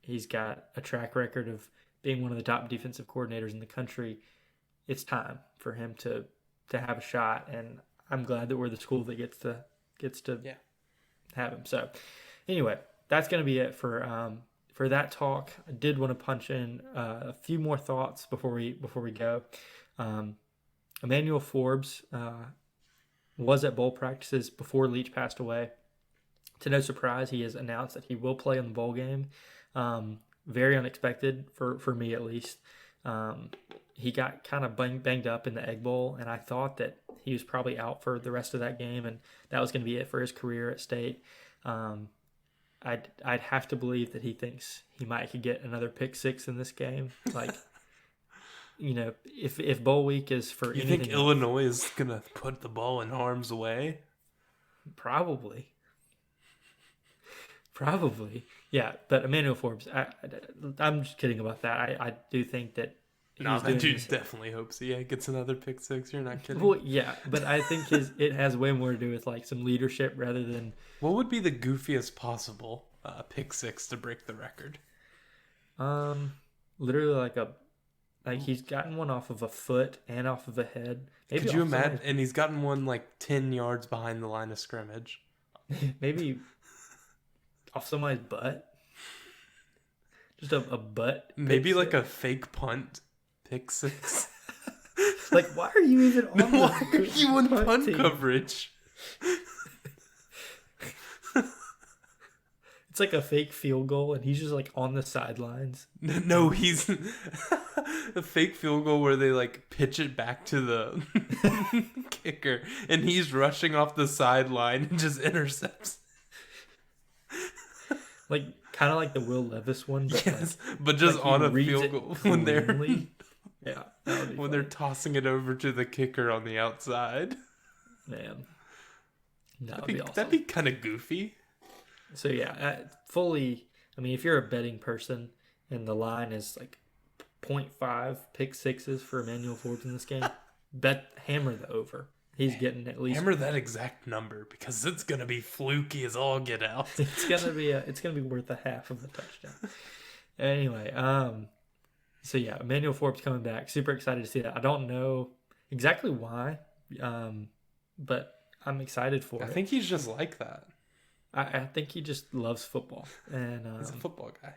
he's got a track record of being one of the top defensive coordinators in the country. It's time for him to have a shot, and I'm glad that we're the school that gets to have him. So, anyway, that's going to be it for that talk. I did want to punch in a few more thoughts before we go. Emmanuel Forbes was at bowl practices before Leach passed away. To no surprise, he has announced that he will play in the bowl game. Very unexpected for me, at least. He got kind of banged up in the Egg Bowl, and I thought that he was probably out for the rest of that game, and that was going to be it for his career at State. I'd have to believe that he thinks he might could get another pick six in this game. Like, you know, if bowl week is for you anything think Illinois is gonna put the ball in harm's way? Probably, yeah. But Emmanuel Forbes, I'm just kidding about that. I do think that. No, that dude definitely hopes he gets another pick six. You're not kidding. Well, yeah, but I think it has way more to do with like some leadership rather than. What would be the goofiest possible pick six to break the record? Literally like he's gotten one off of a foot and off of a head. Maybe could you imagine? And he's gotten one like 10 yards behind the line of scrimmage. Maybe off somebody's butt. Just a butt. Maybe like a fake punt. Pick six. Like, why are you even on why are you in punt coverage? It's like a fake field goal, and he's just like on the sidelines. No, he's a fake field goal where they like pitch it back to the kicker, and he's rushing off the sideline and just intercepts. Like kind of like the Will Levis one, but yes, but just like on a field goal when they're when they're tossing it over to the kicker on the outside. Man, that'd be awesome. That'd be kind of goofy. So yeah, fully. I mean, if you're a betting person and the line is like 0.5 pick sixes for Emmanuel Forbes in this game, hammer the over. He's getting at least hammer that exact number because it's gonna be fluky as all get out. It's gonna be worth a half of the touchdown. Anyway, so yeah, Emmanuel Forbes coming back. Super excited to see that. I don't know exactly why, but I'm excited for it. I think he's just like that. I think he just loves football, and he's a football guy.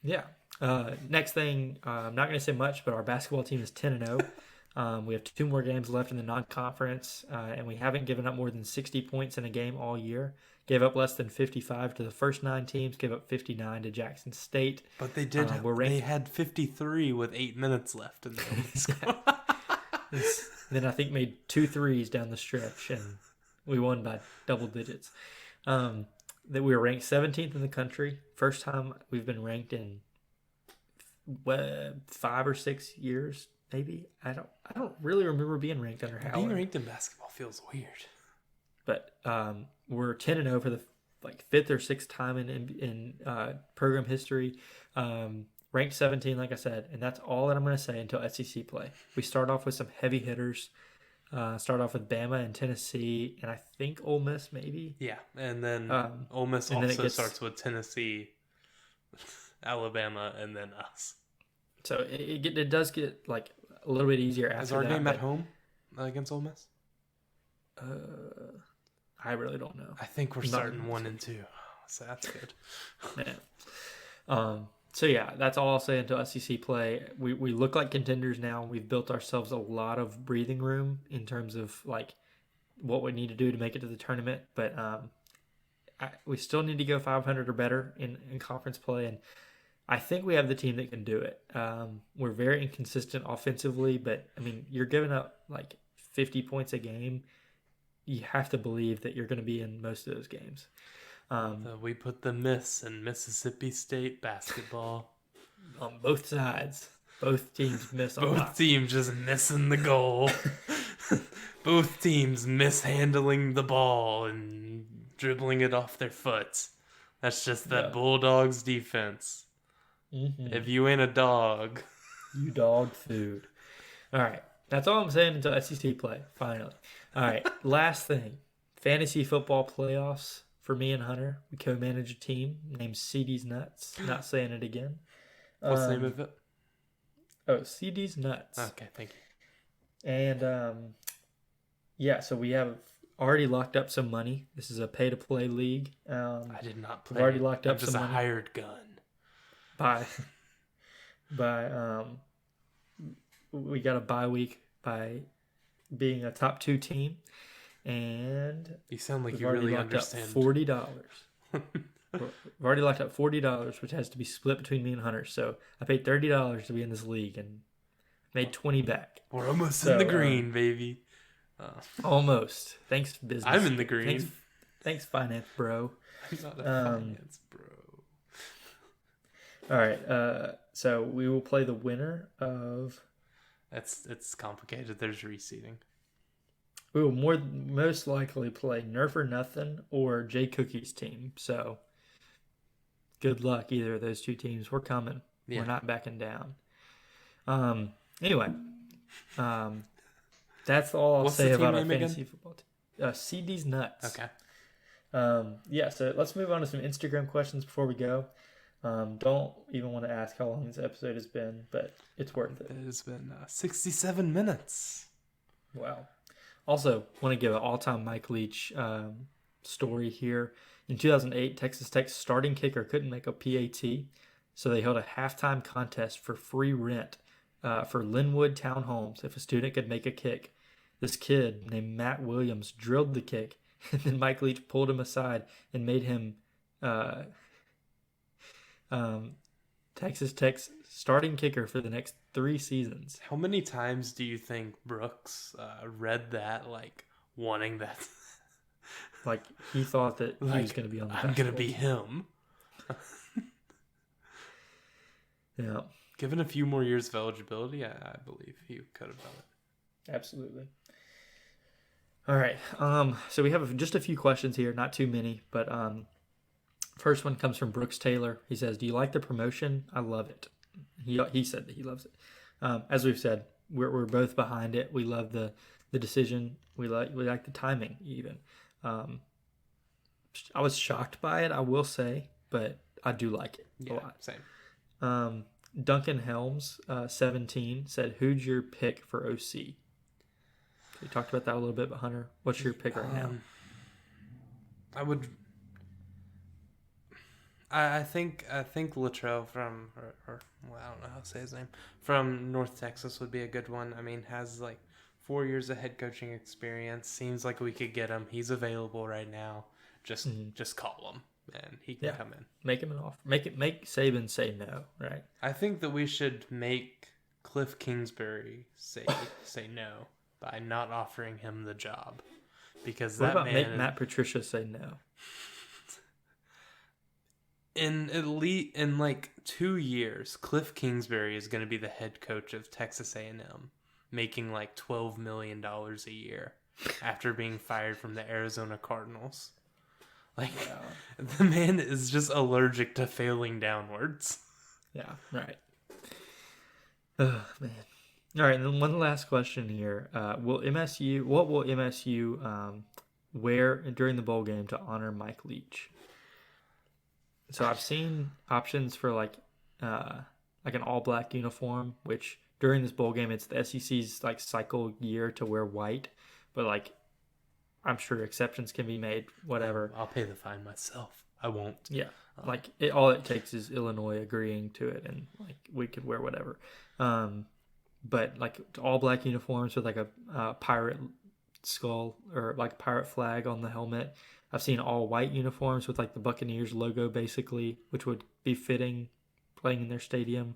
Yeah. Next thing, I'm not going to say much, but our basketball team is 10-0. We have 2 more games left in the non-conference, and we haven't given up more than 60 points in a game all year. Gave up less than 55 to the first 9 teams. Gave up 59 to Jackson State. But they did. They had 53 with 8 minutes left in the Then I think made 2 threes down the stretch, and we won by double digits. That we were ranked 17th in the country. First time we've been ranked in 5 or 6 years, maybe. I don't really remember being ranked under Howard. Being ranked in basketball feels weird. But we're 10-0 for the 5th or 6th time in program history. Ranked 17, like I said, and that's all that I'm going to say until SEC play. We start off with some heavy hitters. Start off with Bama and Tennessee, and I think Ole Miss maybe. Yeah, and then Ole Miss also starts with Tennessee, Alabama, and then us. So it does get like a little bit easier after that. Is our game at home against Ole Miss? I really don't know. I think we're starting 1 and 2. So that's good. Yeah. So yeah, that's all I'll say until SEC play. We look like contenders now. We've built ourselves a lot of breathing room in terms of like what we need to do to make it to the tournament. But we still need to go 500 or better in conference play, and I think we have the team that can do it. We're very inconsistent offensively, but I mean, you're giving up like 50 points a game. You have to believe that you're going to be in most of those games. We put the miss in Mississippi State basketball. On both sides. Both teams miss a lot. Both teams just missing the goal. Both teams mishandling the ball and dribbling it off their foot. That's just that Bulldogs defense. Mm-hmm. If you ain't a dog. You dog food. All right. That's all I'm saying until SEC play, finally. All right. Last thing. Fantasy football playoffs. For me and Hunter, we co-manage a team named CD's Nuts. Not saying it again. What's the name of it? Oh, CD's Nuts. Okay, thank you. And yeah, so we have already locked up some money. This is a pay-to-play league. I did not play. We've already locked up I'm just some a money. hired gun. We got a bye week by being a top 2 team. And you sound like you really understand. $40. We've already locked up $40, which has to be split between me and Hunter. So I paid $30 to be in this league and made 20 back. We're almost in the green, baby. Almost. Thanks, business. I'm in the green. Thanks, finance bro. I'm not a finance bro. All right. So we will play the winner of. It's complicated. There's reseeding. We will most likely play Nerf or Nothing or Jay Cookie's team. So good luck, either of those 2 teams. We're coming. Yeah. We're not backing down. Anyway, that's all I'll say about our fantasy football team. CD's Nuts. Okay. Yeah, so let's move on to some Instagram questions before we go. Don't even want to ask how long this episode has been, but it's worth it. It has been 67 minutes. Wow. Also, want to give an all-time Mike Leach story here. In 2008, Texas Tech's starting kicker couldn't make a PAT, so they held a halftime contest for free rent for Linwood Townhomes if a student could make a kick. This kid named Matt Williams drilled the kick, and then Mike Leach pulled him aside and made him Texas Tech's starting kicker for the next 3 seasons. How many times do you think Brooks read that, like, wanting that? Like, he thought that he was going to be on the I'm going to be him. Yeah. Given a few more years of eligibility, I believe he could have done it. Absolutely. All right. So we have just a few questions here, not too many, but first one comes from Brooks Taylor. He says, "Do you like the promotion? I love it." He said that he loves it. As we've said, we're both behind it. We love the decision. We like the timing even. I was shocked by it, I will say, but I do like it a lot. Same. Duncan Helms, 17, said, "Who's your pick for OC?" We talked about that a little bit, but Hunter, what's your pick right now? I think Luttrell from, or well, I don't know how to say his name, from North Texas would be a good one. I mean, has like 4 years of head coaching experience. Seems like we could get him. He's available right now. Just call him and he can come in. Make him an offer. Make Saban say no, right? I think that we should make Cliff Kingsbury say no by not offering him the job, because make Matt Patricia say no? In like 2 years, Cliff Kingsbury is going to be the head coach of Texas A&M, making like $12 million a year after being fired from the Arizona Cardinals. Like, the man is just allergic to failing downwards. Yeah, right. Oh, man. All right, and then one last question here. What will MSU wear during the bowl game to honor Mike Leach? So I've seen options for like an all-black uniform, which during this bowl game, it's the SEC's like cycle year to wear white, but like I'm sure exceptions can be made. Whatever. I'll pay the fine myself. I won't. Yeah. Like all it takes is Illinois agreeing to it, and like we could wear whatever. But like all black uniforms with like a pirate skull or like pirate flag on the helmet. I've seen all white uniforms with like the Buccaneers logo basically, which would be fitting playing in their stadium.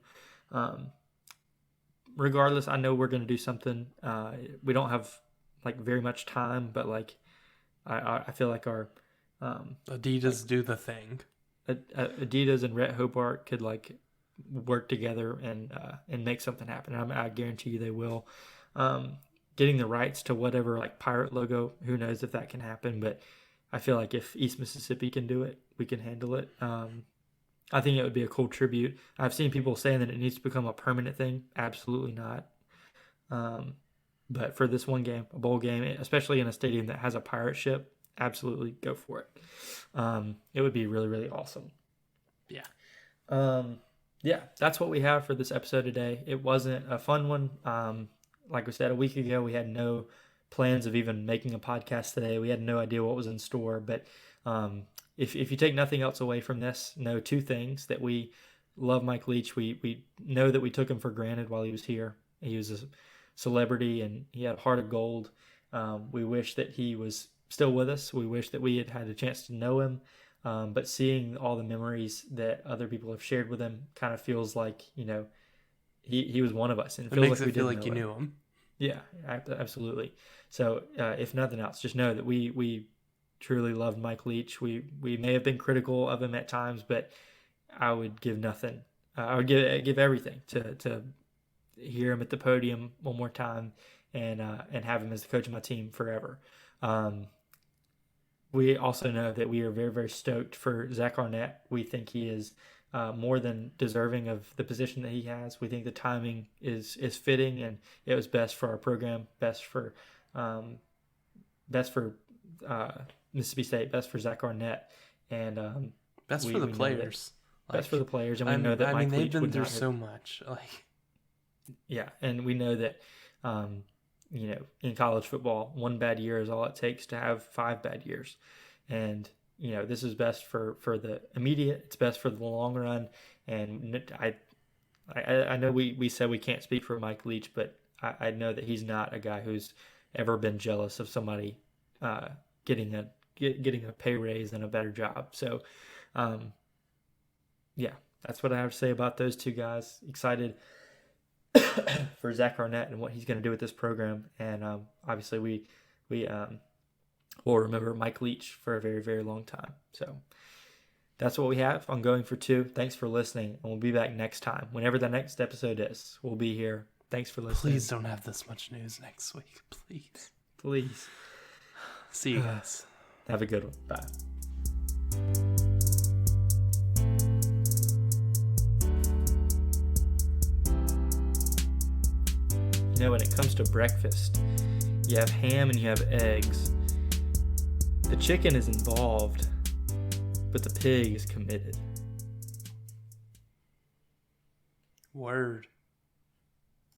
Regardless, I know we're going to do something. We don't have like very much time, but like I feel like our Adidas do the thing. Adidas and Rhett Hobart could like work together and make something happen. I guarantee you they will. Getting the rights to whatever like pirate logo, who knows if that can happen, but I feel like if East Mississippi can do it, we can handle it. I think it would be a cool tribute. I've seen people saying that it needs to become a permanent thing. Absolutely not. But for this one game, a bowl game, especially in a stadium that has a pirate ship, absolutely go for it. It would be really, really awesome. Yeah. Yeah, that's what we have for this episode today. It wasn't a fun one. Like we said, a week ago, we had no plans of even making a podcast today. We had no idea what was in store. But if you take nothing else away from this, know two things: that we love Mike Leach. We know that we took him for granted while he was here. He was a celebrity and he had a heart of gold. We wish that he was still with us. We wish that we had had a chance to know him. But seeing all the memories that other people have shared with him kind of feels like, he was one of us. And it makes it feel like you knew him. Yeah, absolutely. So if nothing else, just know that we truly loved Mike Leach. We may have been critical of him at times, but I would give nothing. I would give everything to hear him at the podium one more time and have him as the coach of my team forever. We also know that we are very, very stoked for Zach Arnett. We think he is more than deserving of the position that he has. We think the timing is fitting, and it was best for our program, best for Mississippi State, best for Zach Arnett, and best for the players. Best for the players, and we know that Mike Leach they've been would through not so much. Like, yeah, and we know that in college football, one bad year is all it takes to have 5 bad years. And, this is best for the immediate. It's best for the long run. And I know we said we can't speak for Mike Leach, but I know that he's not a guy who's ever been jealous of somebody getting a pay raise and a better job. So, yeah, that's what I have to say about those two guys. Excited for Zach Arnett and what he's going to do with this program. And obviously we will remember Mike Leach for a very, very long time. So that's what we have on Going for Two. Thanks for listening, and we'll be back next time. Whenever the next episode is, we'll be here. Thanks for listening. Please don't have this much news next week. Please. See you guys. Have a good one. Bye. When it comes to breakfast, you have ham and you have eggs. The chicken is involved, but the pig is committed. Word.